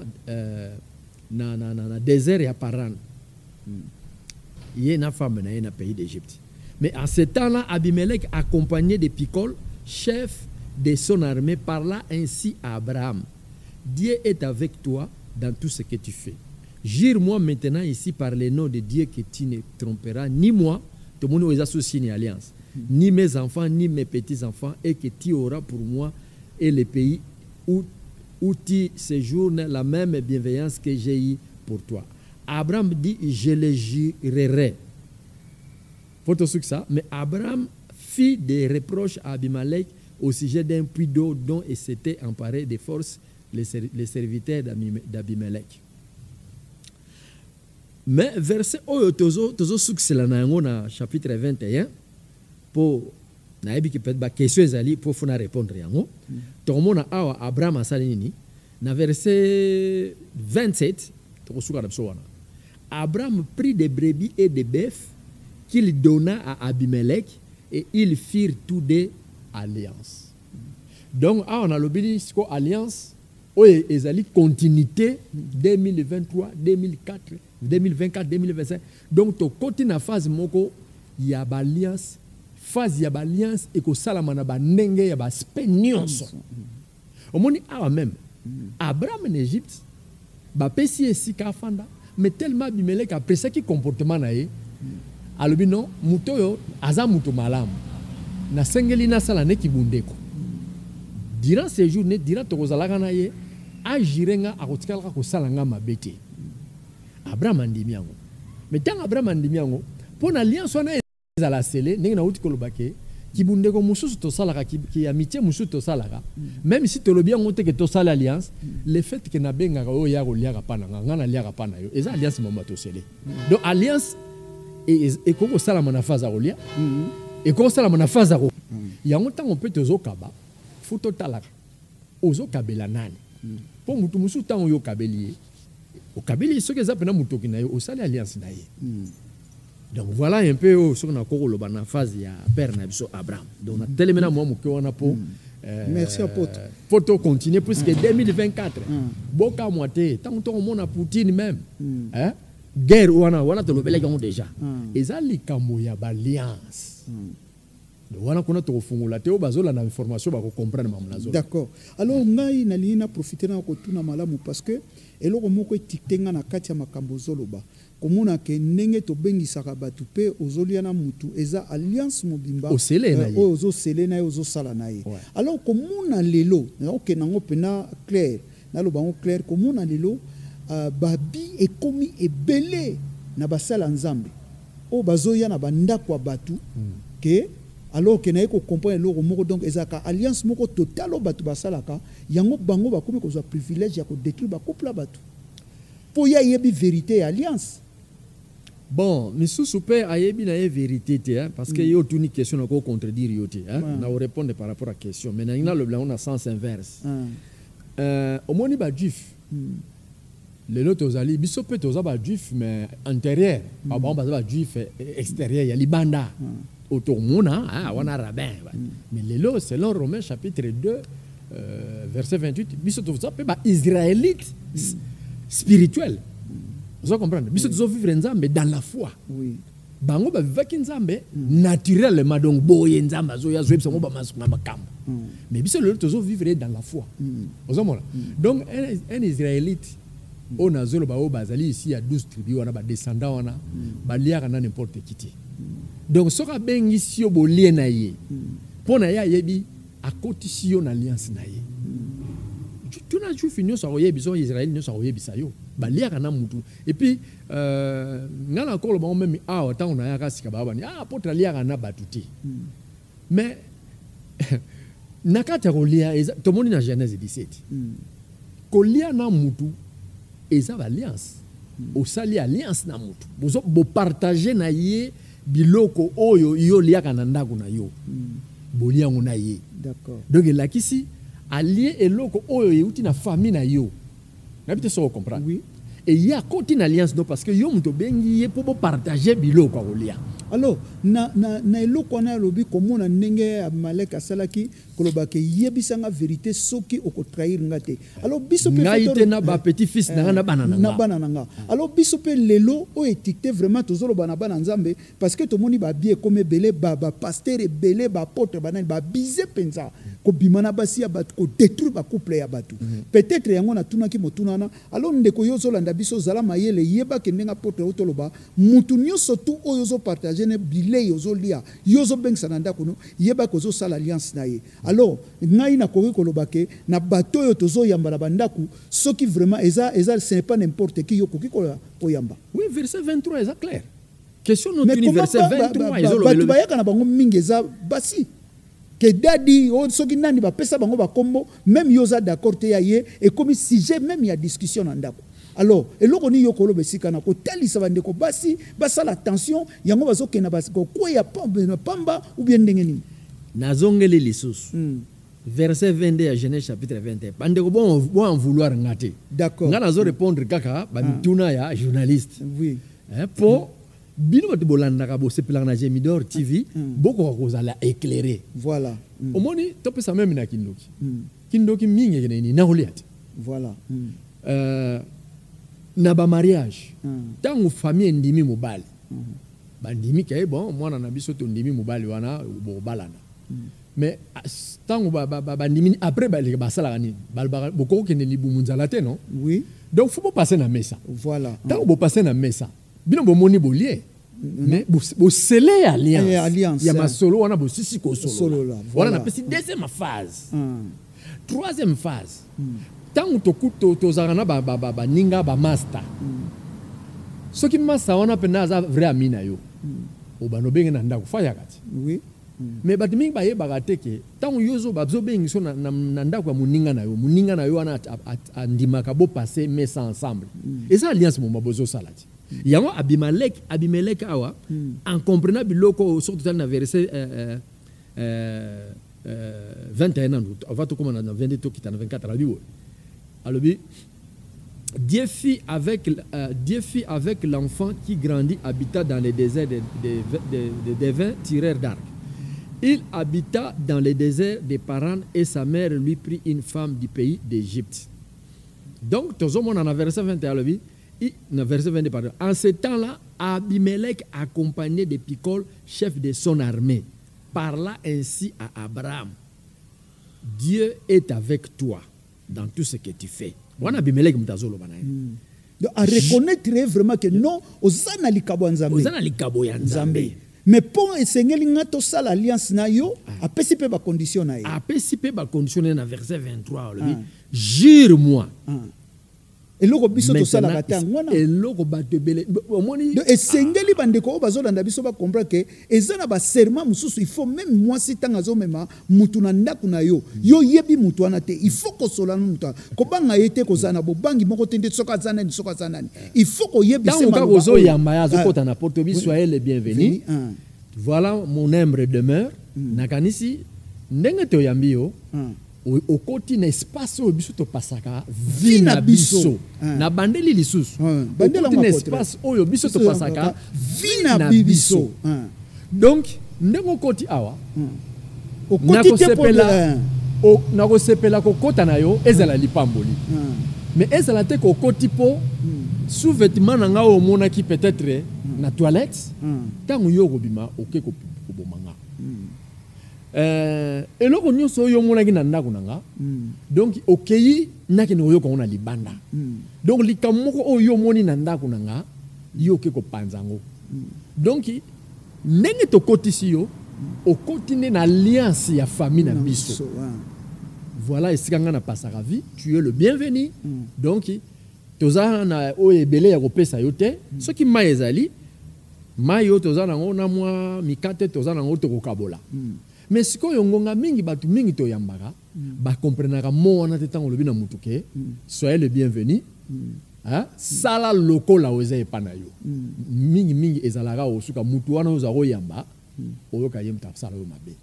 désert ya Paran. Il y a une femme dans le pays d'Égypte. Mais en ce temps-là, Abimelech, accompagné de Picol, chef de son armée, parla ainsi à Abraham. Dieu est avec toi dans tout ce que tu fais. Jure-moi maintenant ici par le nom de Dieu que tu ne tromperas ni moi, tout le monde est associé une alliance, ni mes enfants, ni mes petits-enfants, et que tu auras pour moi et le pays où tu séjournes la même bienveillance que j'ai eue pour toi. Abraham dit, je le jurerai. Faut ça, mais Abraham fit des reproches à Abimelech au sujet d'un puits d'eau dont il s'était emparé de force les serviteurs d'Abimelech. Mais verset oyo tozo suksela na yango na chapitre 21 pour nayebi ki peut ba question ezali pour fona répondre yango. Tomona awa Abraham asali nini na verset 27 tokosuka na wana. Abraham prit des brebis et des bœufs qu'il donna à Abimelech et ils firent tous deux alliance. Donc, on a l'obéi alliance, oui, ezali continuité 2023, 2004, 2024, 2025. Donc, to côté na phase moko, il y a alliance, phase ya alliance et ko salamana ba nenge ya ba spenions. Au monde même Abraham en Égypte, ba pesi esi ka fanda, mais tellement bimele ka pressa ki comportement na ye. Alobi non, muto yo aza muto malamu. Na sengeli na sala ne kibundeko. Durant ces jours, durant tokozalaka na ye, agirenga akotikalaka kosalanga mabete. Abraham andimi yango. Mais tant Abraham andimi yango, pour l'alliance wana ezala sele, ndenge na uti kolobake, kibundeko mususu tosalaka ki amitié mususu tosalaka. Même si tolobi yango te ke tosala alliance, le fait que na bengaka o ya koliaka pana ngana liaka pana yo, eza alliance mama tosele. Donc alliance et koko sala na phase a kolia, et koko sala na phase a ko. Yango tango pe tozokaba, futo talaka. Ozo kabela nani. Po mutu musu tango yo kabeli. O kabeli ce que ça pena mutu ki na yo, o sala alliance na ye. Donc voilà un peu ce qu'on a corrobé dans la phase ya père na biso Abraham. Donc on a tellement moi muke wana po merci apôtre. Photo continuer puisque 2024. Boka moité tant on mona Poutine même. Hein? Guerre wana to lobele kango déjà. Ezali kamo ya alliance. Donc voilà qu'on a to fungula te o bazola na information ba ko comprendre mamlazo. D'accord. Alors ngai na lina profiter na ko tuna malamu parce que eloko moko etiktenga na kati ya makambo zoloba. Komona ke ndenge to bengisaka batu pe ozoliana mutu eza alliance mobimba o selena ye ozo selena ozo sala na ye. Alors komona lelo na oke nango pena clair na lo bango clair komona lelo babi ekomi ebele na basala nzambe o bazoya na bandako ya batu ke alors que na eko comprendre loko moko donc ezaka alliance moko total o batu basalaka yango bango bakomi kozwa privilège ya ko détruire ba couple batu po ya yebi vérité ya alliance. Bon, misusu pe ayebi na ye vérité te hein, parce que yo tuni question na ko contredire yo te hein, na répondre par rapport à question mais na le blanc on a sens inverse. Au moni ba juif les autres ozali biso pe toza ba juif mais intérieur ba ba juif extérieur ya libanda autour mona ah wana rabbin mais les lots selon Romains chapitre 2 verset 28 biso toza pe ba israélite spirituel. Vous comprenez? Biso tozo vivre nzambe dans la foi. Oui. Bango ba vivaki nzambe naturellement donc boye nzambe azo ya zwebisa ngo ba masuma makamba. Mais biso le tozo vivre dans la foi. Vous comprenez? Donc un israélite on a zolo ba o bazali ici à 12 tribus on a ba descendants on a ba liaka na n'importe qui. Donc soka bengi si o bolie na ye. Pona ya yebi a côté si on alliance na ye. Tu n'as pas fini sur les Israéliens, nous sommes bisayo. Balia na mutu. Et puis, ngala encore le bon même autant on a un rasika babani. Apôtre lia na batuti. Mais nakata kolia tout le monde na Genèse 17. Kolia na mutu eza alliance. O sali alliance na mutu. Bo partager na ye biloko oyo yo lia kana ndako na yo. Bolia ngona ye. D'accord. Donc là ici allié et loko oyo yeuti na famille na yo. Na bité so comprendre. Oui. Et il y a côté une alliance non parce que yo muto bengi ye pour partager biloko kolia. Alors na eloko na lobi komona ndenge Amalek asalaki kolobake yebisanga vérité soki oko trahir ngate. Alors biso pe ngaite na ba petit fils na banana. Na banana. Alors biso pe lelo o étiqueté vraiment tozolo bana bana nzambe parce que to moni ba bien comme belé ba pasteur belé ba apôtre bana ba bize penza ko bimana basi ya bat ko détruire ba couple ya batu. Peut-être yango na tunaki motunana alors ndeko yozo landa biso zala mayele yeba ke ndenga apôtre otoloba mutu nyoso tu oyo zo partager ne bilé yozo lia yozo bengsa nanda kuno yeba ko zo sala alliance na ye. Alors ngai na koki kolobake na bato yo tozo yamba na bandaku soki vraiment eza c'est pas n'importe qui yo koki ko yamba. Oui, verset 23 est clair. Question notre verset 23 ils ont le bayaka na bango mingi eza basi que dadi o soki nani ba pesa bango ba kombo même yoza d'accord te ya ye et comme sujet même il y a discussion na ndako. Alors eloko ni yokolo besika na ko talisa bandeko basi basala attention yango bazokena basi ko ya pamba ou bien ndenge nini. Nazongeli lisusu. Verset 22 à Genèse chapitre 21. Bandeko bon en vouloir ngate. D'accord. Ngana zo répondre kaka ba mituna ya journaliste. Oui. Pour bino to bolanda ka bo sepela na Gemidor TV boko kozala éclairer. Voilà. omoni topesa même na kindoki kindoki mingi ni na oliat voilà na ba mariage tangu famille ndimi mobali bandimi kay bon mwana na biso to ndimi mobali wana bo balana mais tangu bandimi après ba sala ni balba boko ke ne libu munzala te non oui donc faut pas passer na mesa voilà tangu bo passer na mesa bino bo moni bolier mais bo sceller alliance ya masolo wana bo sisi ko solo la voilà na pesi deuxième phase troisième phase tangu to zana ba ninga ba master soki master wana pena za vrai amina yo obano benga na ndako faya kati oui mais bat mingi ba yeba teke tangu yozo bazo bengi so na ndako ya muninga na yo wana andimaka bo passer mesa ensemble et ça alliance mo mabozo salati yango Abimelech awa en comprenant biloko surtout dans verset 21 ans on va tout comme dans 22 to kitana 24 la bible alors Dieu fit avec l'enfant qui grandit habita dans les déserts des 20 tireurs d'arc. Il habita dans les déserts des Paran et sa mère lui prit une femme du pays d'Égypte. Donc, tout le monde en a verset 21, verset 22, pardon. En ce temps-là, Abimelech accompagné de Picol, chef de son armée, parla ainsi à Abraham. Dieu est avec toi dans tout ce que tu fais. Abimelech mtazolo bana. À reconnaître vraiment que non, ozana likabo nzambe. Ozana likabo ya nzambe. Mais pour esengeli ngato sala alliance na yo, apesi pe ba condition na yo. Apesi pe ba condition na verset 23 le jure-moi. Eloko biso to sala katanga wana. Eloko batebele omoni esengeli bandeko o bazolanda biso ba comprendre que ezana ba serment mususu il faut même moi si tanga zo mema mutu na ndaku na yo yo yebi mutu wana te il faut ko sola mutu ko banga yete ko zana bo bangi moko tende soka zana ni il faut ko yebi se ma zo yamba ya zo kota na porte bi soyez les bienvenus. Voilà mon humble demeure nakanisi ndenge to yambi yo au côté espace au biso to pasaka vina biso na bandeli lisusu bandela na espace au biso to pasaka vina biso donc ndeko côté awa au côté sepela o nako sepela ko kota na yo ezala lipamboli mais ezala te ko côté po sous vêtement na nga o mona ki peut-être na toilette tango yo ko bima oke ko bomanga eloko nyonso yo monaki na ndako nanga donc okeyi naki no yo ko na libanda donc likamoko oyo moni na ndako nanga yo ke ko panzango donc ndenge to kotisi yo okotine na alliance ya famille na biso voilà esikanga na pasaka vie tu es le bienvenu donc toza na oyebele ya kopesa yo te soki mai ezali mai yo toza nango na mwa mikate toza nango to kokabola mais sikoyo ngonga mingi batu mingi to yambaka ba comprenaka mo wana te tango lobi na mutuke soyez le bienvenu sala loko la oza epana yo mingi ezalaka osuka mutu wana oza koyamba oyoka yemta sala yo mabe.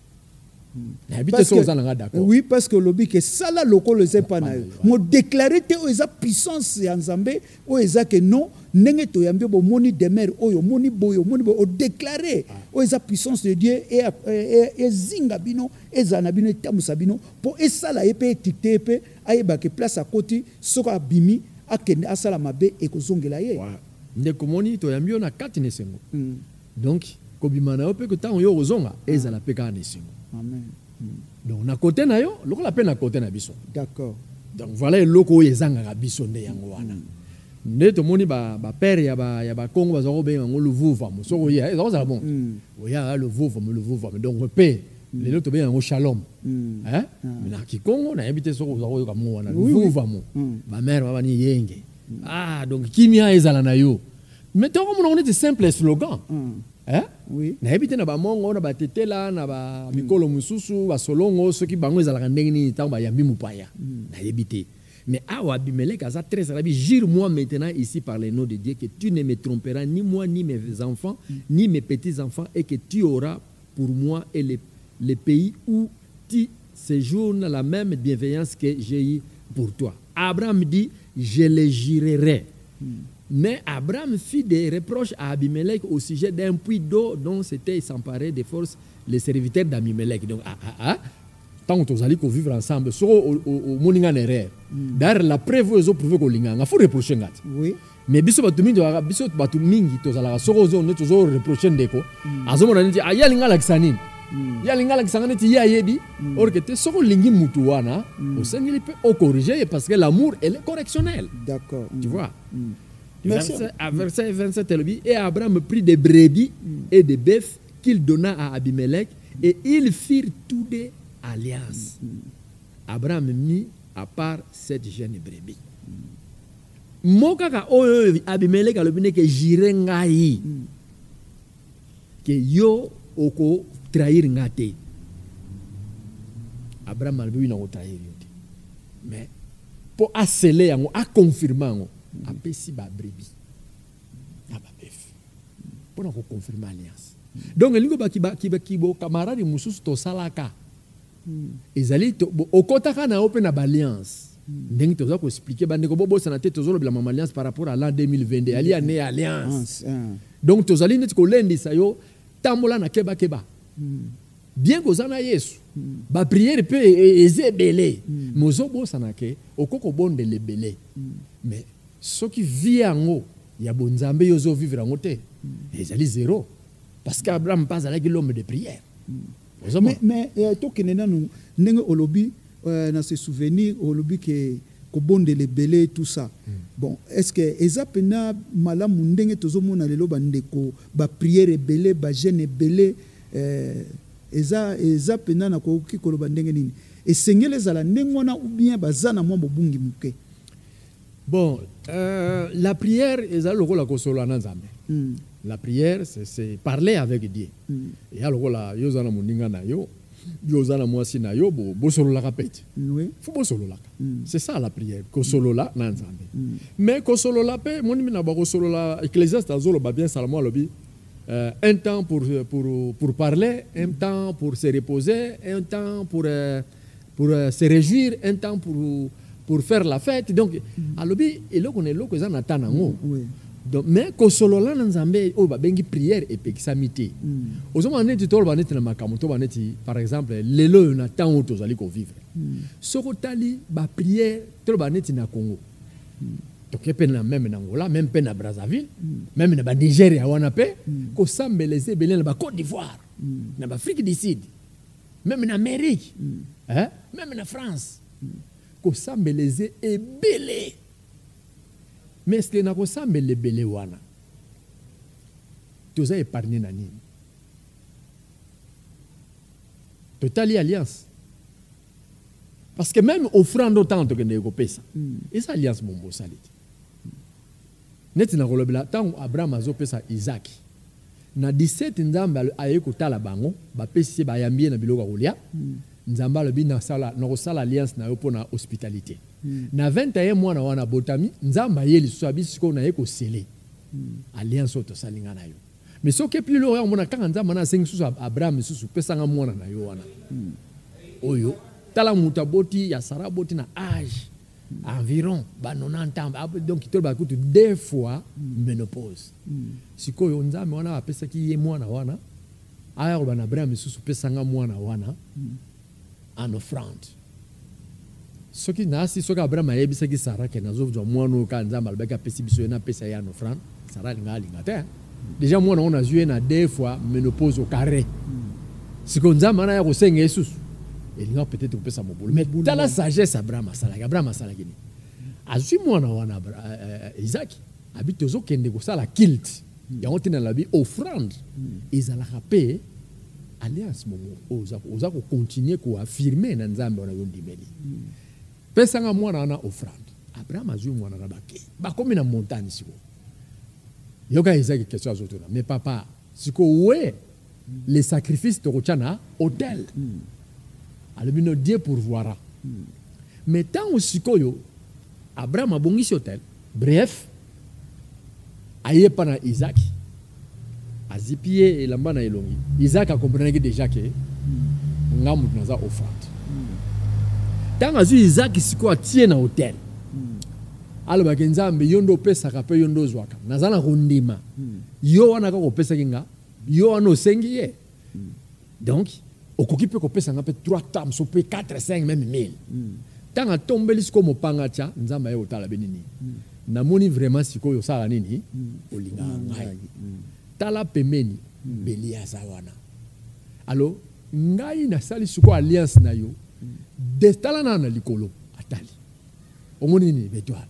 Oui, parce que lobi que sala loko le epana yo mo déclarer te o eza puissance ya nzambe o eza que non ndenge to yambe bo moni demer oyo moni boyo moni bo o déclarer o eza puissance de Dieu et zinga bino ezana bino tamusa bino po esala epe etikte epe ayeba ke place à côté soka bimi akende asala mabe e kozongela ye ndeko moni to yambi na kati nesengo donc kobimana ope ko tango yo ozonga ezala peka nesengo. Amen. Donc na côté na yo loko la peine na côté na biso. D'accord. Donc voilà loko ezanga biso nde yango wana. Ne to moni ba père ya ba Congo bazoko benga ngo le vouva mo soko ya ezala bon. Oya le vouva donc paix les autres benga ngo shalom. Hein? Mais na ki Congo na habité soko zako ka mo wana le vouva mo. Ba mère ba ni yenge. Ah donc kimia ezala na yo. Mais to ko mo on est simple slogan. Hein? Oui. Na habité na ba mongo na ba tetela na ba mikolo mususu ba solongo soki bango ezala ndenge ni tango ba yambi mupaya. Na habité. Mais Abimelech a très rabbi, jure-moi maintenant ici par le nom de Dieu que tu ne me tromperas ni moi ni mes enfants ni mes petits-enfants et que tu auras pour moi et les pays où tu séjournes la même bienveillance que j'ai eu pour toi. Abraham dit, je les jurerai. Mais Abraham fit des reproches à Abimelech au sujet d'un puits d'eau dont s'étaient s'emparés des forces les serviteurs d'Abimelech. Donc, tant que tu allez vivre ensemble sur au moninga erreur d'ailleurs la preuve ils prouvé que linga faut reprocher ngati oui mais biso batu mingi to zala soko zo ne to zo reprocher ndeko azomona nti aya linga la kisani ya linga la kisanga nti ya yebi or que te soko lingi mutu wana au sengeli peut au corriger parce que l'amour elle est correctionnel d'accord tu vois verset 27 et Abraham prit des brebis et des bœufs qu'il donna à Abimelech et ils firent tous des alliances. Abraham mit à part 7 jeunes brebis. Mokaka oyo Abimelech alobine ke jire ngai ke yo oko trahir ngate. Abraham alobine na ko trahir yote. Mais pour acceler yango a confirmer yango apesi ba brebis. Na ba bœuf. Pour na ko confirmer alliance. Donc elingo ki bo camarade mususu to salaka. Ezali okotaka na open na alliance. Ndenge toza ko expliquer ba ndeko bobo sana te tozolo bila mama alliance par rapport à l'an 2022 ali année alliance. Donc tozali net ko lendi sayo tambola na keba bien ko zana Yesu ba prière pe ezebele mozo bo sana ke okoko bonde lebele mais ce qui vit en ya bonzambe yozo vivre en te ezali zéro parce qu'Abraham pas avec l'homme de prière. Mais tokenena nous ndenge olobi na se souvenir olobi ke ko bonde le belé tout ça. Bon, est-ce que ezapena malamu ndenge tozomona lelo bandeko ba prière belé ba jeune belé ezapena na ko kikoloba ndenge nini esengele zala ndenge wana ou bien bazana mwa bobungi muke. Bon, la prière ezala lokola ko solo na Nzambe. La prière, c'est parler avec Dieu. Et alors là, yo zana moninga na yo zana mwasi na yo bo solo la kapeti. Oui. Faut bo solo la. C'est ça la prière. Ko solo la na Nzambe. Mais ko solo la pe moni mina ba ko solo la Ecclésiaste azolo ba bien Salomon lobi un temps pour parler, un temps pour se reposer, un temps pour se réjouir, un temps pour faire la fête. Donc alobi eloko ne loko za natana ngo. Oui. Donc mais ko solo la Nzambe o ba bengi prière et peksamité. Ozoma neti tolo ba neti na makamoto ba neti par exemple lelo na temps to zali ko vivre. Soko tali ba prière tolo ba neti na Congo. Donc même na Angola, même na Brazzaville, même na Nigeria wana pe ko sambeleze belé na Côte d'Ivoire, na Afrique du Sud, même en Amérique, hein, même en France. Ko sambeleze e belé. Mais est-ce que na ko sambele belé wana? Toza épargné na nini? Totali alliance. Parce que même offrande autant que ne ko pesa. Et ça alliance mombo salite. Neti na kolobela tango Abraham azopesa Isaac na 17 nzambe aye kotala bango bapesi bayambie na biloko kolia nzambe alobi na kosala alliance na yo pona hospitalité na 21 mois na wana botami nzambe aye lisusu abisiko na ye kosele alliance oto salinga na yo mais soki plus lo ya mona kanga nzambe na sengi susu Abraham susu pesanga mwana na yo wana oyo tala muta boti ya Sarah boti na âge environ 90 ans donc il va coûter 2 fois ménopause sikoyo nzambe wana apesa ki ye mwana wana aya ko bana Abraham susu pesanga mwana wana en offrande soki nasi soki Abraham ayebisa ki Sarah ke nazo jwa mwana ka nzambe albeka pesi biso na pesa ya en offrande Sarah linga te déjà mwana on a joué na 2 fois ménopause au carré sikoyo nzambe wana ya ko senga Jesus il y a peut-être que ça me boule mais dans la sagesse Abraham asalaki ni azui mwana wana Isaac habite ozo kende ko sala kilt ya otina la bi offrande ezala rapé alliance momo oza ko continuer ko affirmer na nzambe wana yo ndimeli pesanga mwana wana offrande Abraham azui mwana na bake ba komi na montagne siko yoka Isaac question azotona mais papa siko ouais les sacrifices to kochana hôtel alobino Dieu pourvoira. Mais tant aussi koyo Abraham a bongisi hôtel. Bref, aye pana Isaac. Azipie elamba na elongi. Isaac a compris déjà que ngamu tunaza offrande. Tant azu Isaac siko atie na hôtel. Aloba ke Nzambe yondo pesa ka pe yondo zwaka. Nazana kondima. Yo wana ka kopesa kinga. Yo wana osengi ye. Donc okoki pe kopesa nga pe 3 tam so pe 4 5 même 1000 tanga tombeli siko mopanga tia nzamba ye otala benini namoni vraiment siko yo sala nini olinga ngai tala pemeni belia zawana alors ngai na sali siko alliance na yo destala na likolo atali omoni nini betwa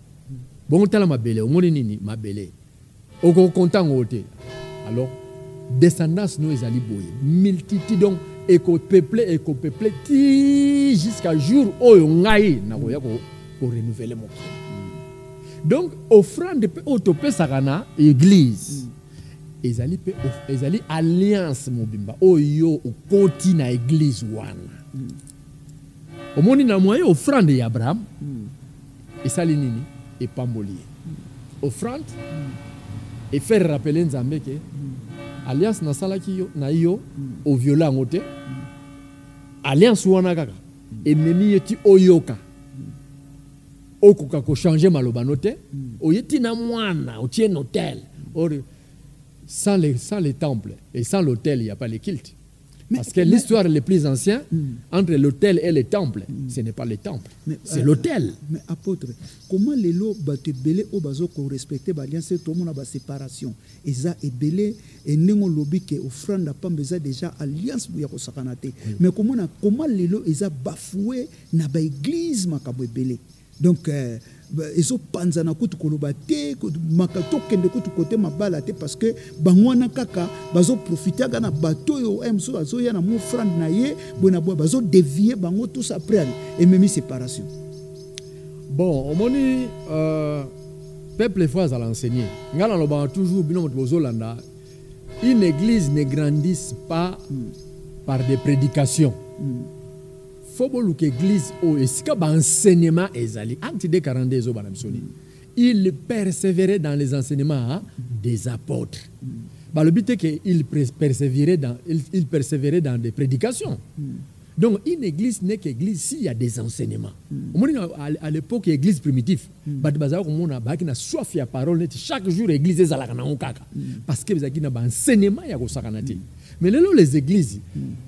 bon tala mabele omoni nini mabele oko kontango te alors descendance nous ezali boye multitude donc éco-peuplé ti jusqu'à jour oyo ngai na koya ko renouveler mon donc offrande pe autopesaka na église ezali pe ezali alliance mobimba oyo okoti na église wana omoni na moyen offrande ya Abraham esali nini epamboli offrande et faire rappeler Nzambe que alliance na salaki yo na yo o viola ngote alliance wana kaka ememi yeti oyoka okoka ko changer maloba note oyeti na mwana otie un hôtel or sans les temples et sans l'hôtel il y a pas les cultes parce que l'histoire les plus anciens entre l'hôtel et les temples ce n'est pas les temples c'est l'hôtel. Mais apôtre, comment les lots batte belé au bazo ko respecter ba alliance tout monde ba séparation eza ebelé et nengo lobi ke offrande pas besoin déjà alliance bu ya ko sakanate mais comment les lots eza bafoué na ba église makabo ebelé donc ezo panzana kutu koloba te makato kende kutu kote mabala te parce que bangwana kaka bazo profiter gana bato yo emso bazo ya na mo offrande na ye bona bo bazo dévier bango tous après et même séparation. Bon, au moni peuple fois à l'enseigner. Ngala loba toujours bino moto landa. Une église ne grandisse pas par des prédications. Faut que l'église au esika ba enseignement ezali anti de 42 zo banamsoni. Il persévérait dans les enseignements des apôtres. Bah le but est qu'il persévérait dans des prédications. Donc une église n'est qu'église s'il y a des enseignements. À l'époque église primitive, na soif ya parole chaque jour église ezalaka na okaka parce que bezaki na ba enseignement ya ko sakanati. Mais les églises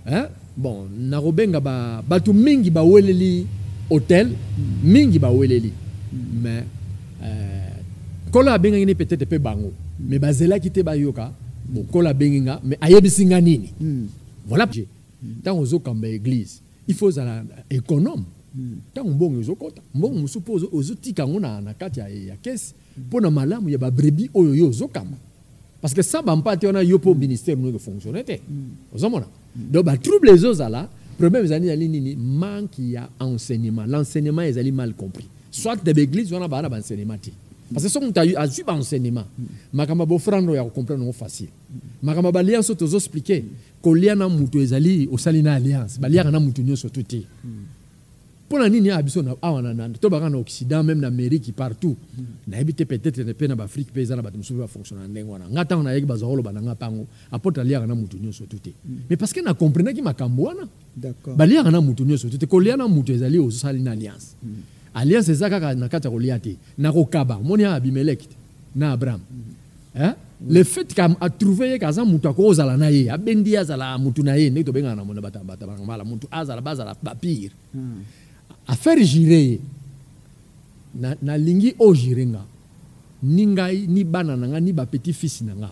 hein bon na robenga ba batu mingi ba weleli hôtel mingi ba weleli mais kola benga ni peut-être pe bango mais bazela kite ba yoka bon kola benga mais ayebisinga nini voilà tant aux kamba église il faut être économe tant mbongo zokota mbongo musupozo ozotika ngona na kati ya caisse pona malamu ya ba brebis oyo yo zokamba parce que ça ba mpate ona yo po ministère no fonctionner te ozomona donc ba trouble les autres là problème zani ya nini manque ya enseignement l'enseignement est ali mal compris soit de l'église on a ba enseignement ti parce que si on a su ba enseignement makamba bo frando ya comprendre facile makamba ba alliance tozo expliquer koliana mutu ezali osalina alliance baliaka na mutu nyoso tuti pona nini abiso na awana na to baka na Occident même na Amérique partout na habité peut-être ne pe na Afrique pe za na bato musuba fonctionner ndengwana ngata na yeki bazolo bananga pango apota liaka na mutu nyoso tuti mais parce que na comprendre ki makambo wana d'accord baliaka na mutu nyoso tuti koliana mutu ezali osalina alliance alliance ezaka na kata koliate na kokaba moni Abimelech na Abraham hein le fait qu'a trouvé kaza mutu akozala na ye abendi azala mutu na ye ndito benga na mona bata mala mutu azala bazala papir a faire girer na lingi o girenga ningai ni bana nanga ni ba petit fils nanga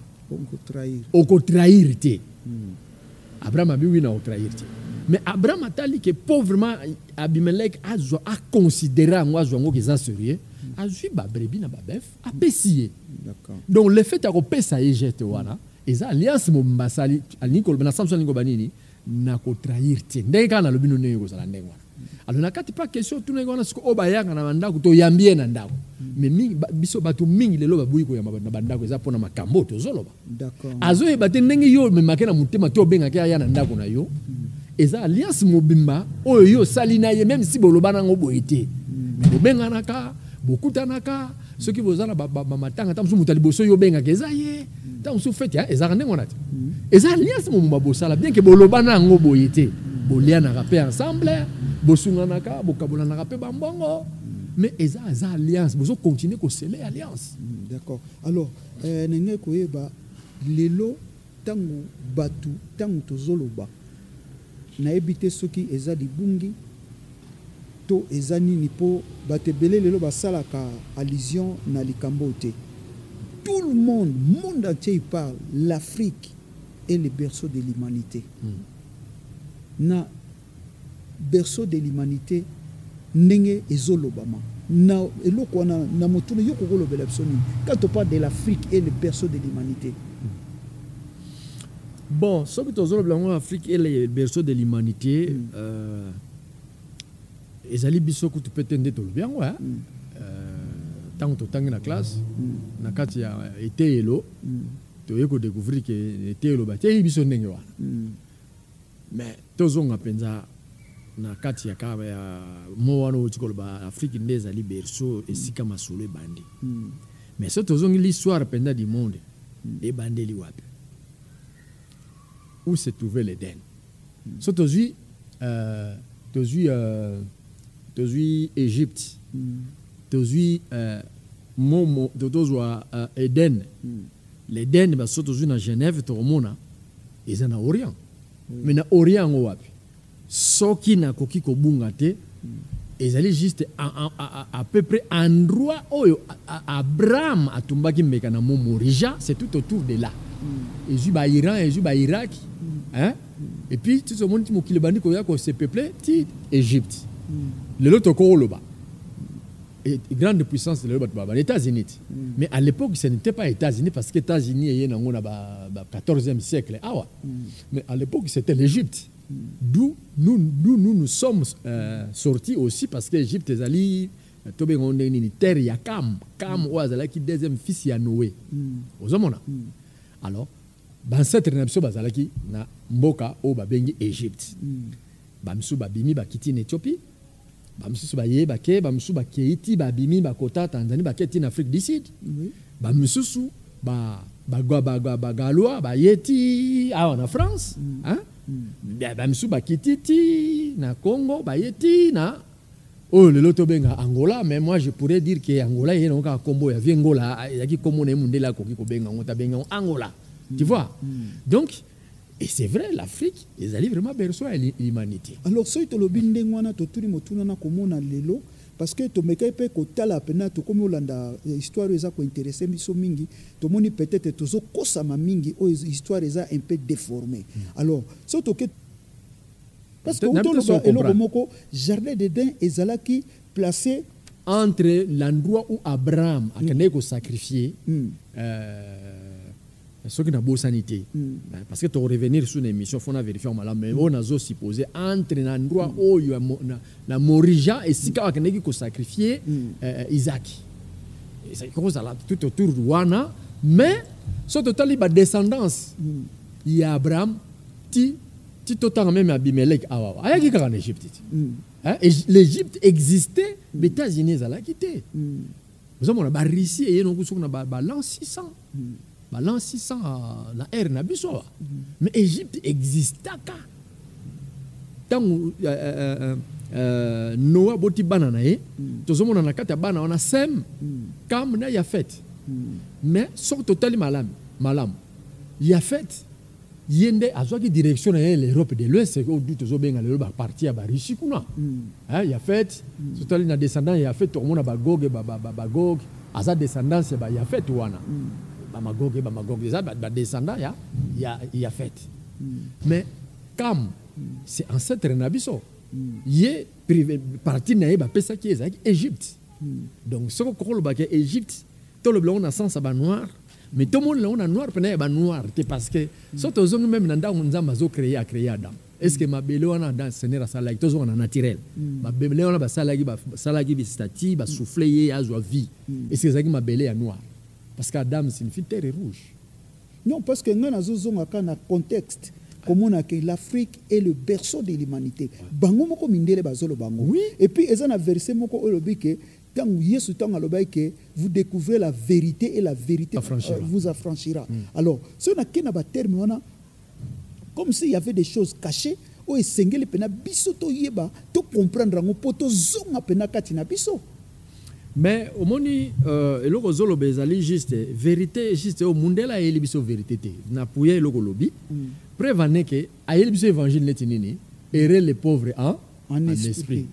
oko trahir te Abraham a oui na o trahir te mais Abraham atali que pauvrement Abimelech a considéré ngwa zongo keza sérieux a ju ba brebi na ba bœuf a pesier. D'accord. Donc le fait que pesa ejete wana eza alliance mo mbasali aliko na Samson ngo banini na ko trahir te ndeka na lobino nego sala ndengwa. Alors na kati pas question tout nego na siko obayanga na bandako to yambie na ndako mais mingi biso bato mingi lelo ba buyi ko yamba na bandako eza pona makambo to zoloba. D'accord. Azo e baté ndenge yo me makena mutema to benga ke ya na ndako na yo eza alliance mo bimba oyo yo salina ye même si bolobana ngo boyete mais benga naka bokutanaka ceux qui vous ont matanga tam su mutali boso yo benga keza ye tam su fete ya eza ndenge ngona te eza alliance mo mabosala bien que bolobana ngo boyete boliana rapé ensemble bosungana ka bokabolana rapé bambongo mais eza alliance bozo continuer ko sceller alliance. D'accord. Alors nenge koyeba lelo tango batu tango tozoloba nayebi te soki eza libungi to eza nini mpo bato ebele lelo basalaka allusion na likambo te. Tout le monde entier parle, l'Afrique est le berceau de l'humanité. Na berceau de l'humanité ndenge ezolobama na eloko na motuna yoko kolobela bisoni. Quand on parle de l'Afrique et le berceau de l'humanité. Bon, ce que tu as l'Afrique est le berceau de l'humanité. Ezali biso que tu peux tendre tout bien, ouais. Tant que tu es dans la classe, na kati ya été elo, tu as découvrir que été elo ba te biso ndenge wa. Mais tozonga penza na kati ya kaba ya moano utikoloba Afrique ndeza li berceau esika masolo bandi. Mais ce tozongi l'histoire penza du monde et bandeli wapi. Où se trouvait l'Éden. So tozui Égypte. Tozui momo tozwa Éden. L'Éden ba so tozui na Genève to mona eza na Orient. Mais na Orient ngo wapi. Soki na koki ko bunga te ezali juste à peu près endroit oyo Abraham atumbaki mbeka na Morija, c'est tout autour de là. Et ba Iran et ba Irak. Hein? Et puis tout ce monde qui le bandi ko se peuplé ti Égypte. Le lot okoloba. Et grande puissance de les États-Unis. Mais à l'époque ce n'était pas les États-Unis parce que les États-Unis étaient dans le 14e siècle. Mais à l'époque c'était l'Égypte. D'où nous sommes sortis aussi parce que l'Égypte est allée une terre ya Cam ouazala qui deuxième fils ya Noé. Alors ancêtre na biso bazalaki na mboka o babengi Égypte. Bamsu babimi bakiti na Éthiopie. Bamsu baye bake bamsu bakeiti babimi bakota Tanzanie baketi na Afrique du Sud. Bamsu bagalois bayeti en France, hein? Bamsu bakiti na Congo bayeti na oh le loto benga Angola, mais moi je pourrais dire que Angola est un combo ya Angola yaki komo na mundela koki ko benga ngota benga Angola. Tu vois? Donc, et c'est vrai, l'Afrique, ils allaient vraiment berceau à l'humanité. Alors, si tu as l'obindengwana, tu as komona lelo, parce que tu me pe kotala pena to comme olanda histoire eza ko intéresser biso mingi, to moni peut-être tozo kosama mingi o histoire eza un peu déformée. Alors, si tu que parce que eloko moko jardin d'Éden ezalaki placé entre l'endroit où Abraham a été sacrifié. Ce qui n'a pas sanité. Parce que tu vas revenir sur une émission, il faut vérifier, mais on a supposé entre l'endroit où il y a la Morija et si tu as sacrifié Isaac. Ça cause tout autour de Wana, mais sur total il y a descendance. Il y a Abraham, ti total même Abimelech awa. Aya qui en Égypte. L'Égypte existait, mais les États-Unis ont quitté. Nous avons la Russie et nous avons l'an 600. L'an 600 na ère na biso. Mais Égypte existait tant Noah boti banana tozomona na kati ya bana on a Sem Kam na Yafet. Mais sur total malam Yafet yende azwaki direction na l'Europe de l'Ouest au du tozobenga le ba parti ya ba Russie kuna. Yafet total na descendant Yafet to mona ba Gog ba Gog aza descendance ba Yafet wana. Bamagog, des descendants, il y a fait. Mais comme c'est ancêtre Nabiso, il est parti de l'Égypte. Donc, ce qu'on a dit, l'Égypte, tout le blanc a sens à noir, mais tout le monde a noir, noir, parce que surtout même dans un créé Adam. Est-ce que ma belle on a dans Seigneur Salagi, tout on a naturel. Ma belle on a Salagi, stati, souffler, à vie. Est-ce que ma belle est noire? Parce qu'Adam, c'est une fille terre rouge. Non, parce que nous avons un contexte. Comme on a que l'Afrique est le berceau de l'humanité. Bango moko mindele bazolo bango. Oui. Et puis, ils ont un verset moko olobi que tant Yesu tant alobi que vous découvrez la vérité et la vérité vous affranchira. Alors, si on a qu'un terme, comme s'il y avait des choses cachées, ou esengeli pena biso to yeba to comprendre ngo poto zonga pena katina biso. Mais au moni eloko zolo bezali juste vérité juste au mundela elibiso vérité te na puya eloko lobi preuve que ayelibiso évangile netinini errer les pauvres en esprit.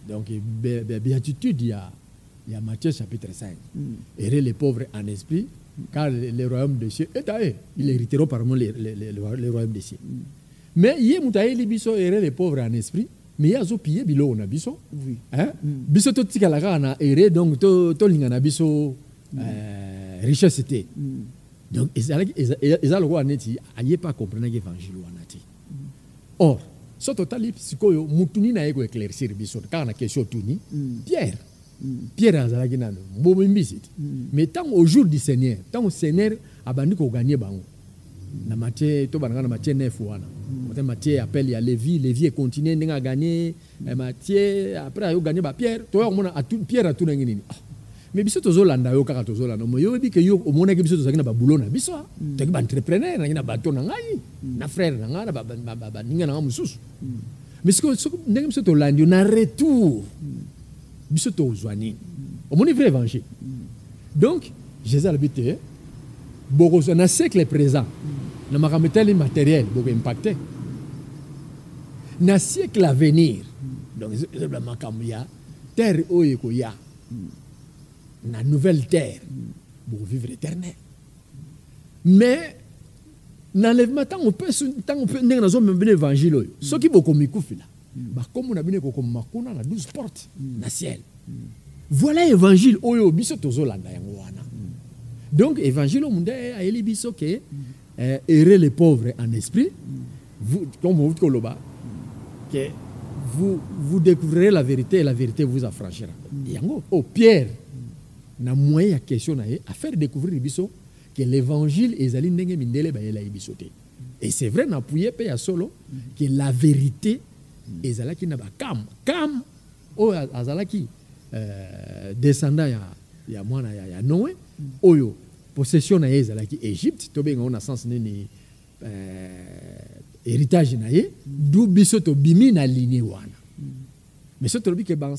Donc, béatitude, il y a Matthieu chapitre 5. Errer les pauvres en esprit, car le royaume des cieux est à eux. Ils hériteront parmi le royaume des cieux. Mais il y a les biso errer les pauvres en esprit, mais il y a des pillés bilo on a biso. Biso to tikalaka na errer donc to lingana biso richesse était. Donc ils allaient voir neti, aïe pas comprendre l'évangile ou anati. Or, ce total psycho mutuni na ego éclaircir biso car na question tuni Pierre azalaki nano mbomo mbisiti. Mais tant au jour du Seigneur, tant au Seigneur abandi ko gagner bango. Na Matthieu to bananga na Matthieu 9 wana. Matthieu appelle ya Lévi continue ndenga gagner Matthieu après ayo gagner ba Pierre to mona Pierre a tout nini. Mais biso tozolanda yo kaka tozolanda mo yo bi ke yo omona ke biso tozaki na ba boulot na biso to ki ba entrepreneur na bato na ngai na frère na ngai na ba ninga na mususu. Mais ce que ndenge biso tolandi na retour biso tozwani omoni vrai évangile. Donc Jésus a habité beaucoup dans le siècle présent na makambo matériel beaucoup impacté na siècle à venir. Donc la makambo ya terre oyo ko ya na nouvelle terre pour vivre éternel. Mais n'enlèvement tant on peut n'est dans un même évangile ce qui beaucoup mikufila ba comme on a bien ko makuna na 12 portes na ciel. Voilà évangile oyo biso tozolanda yango wana. Donc évangile au monde a eli biso que errer les pauvres en esprit, vous comme vous koloba que vous découvrirez la vérité et la vérité vous affranchira. Yango au Pierre na moyen question na à faire découvrir biso que l'évangile ezali ndenge mindele ba yela biso te. Et c'est vrai na pouye pe ya solo que la vérité ezalaki na ba kam o azalaki descendant ya mwana ya Noé oyo possession na ezalaki Égypte to benga on a sens nini héritage na ye du biso to bimi na lignée wana. Mais ce to bi ke ban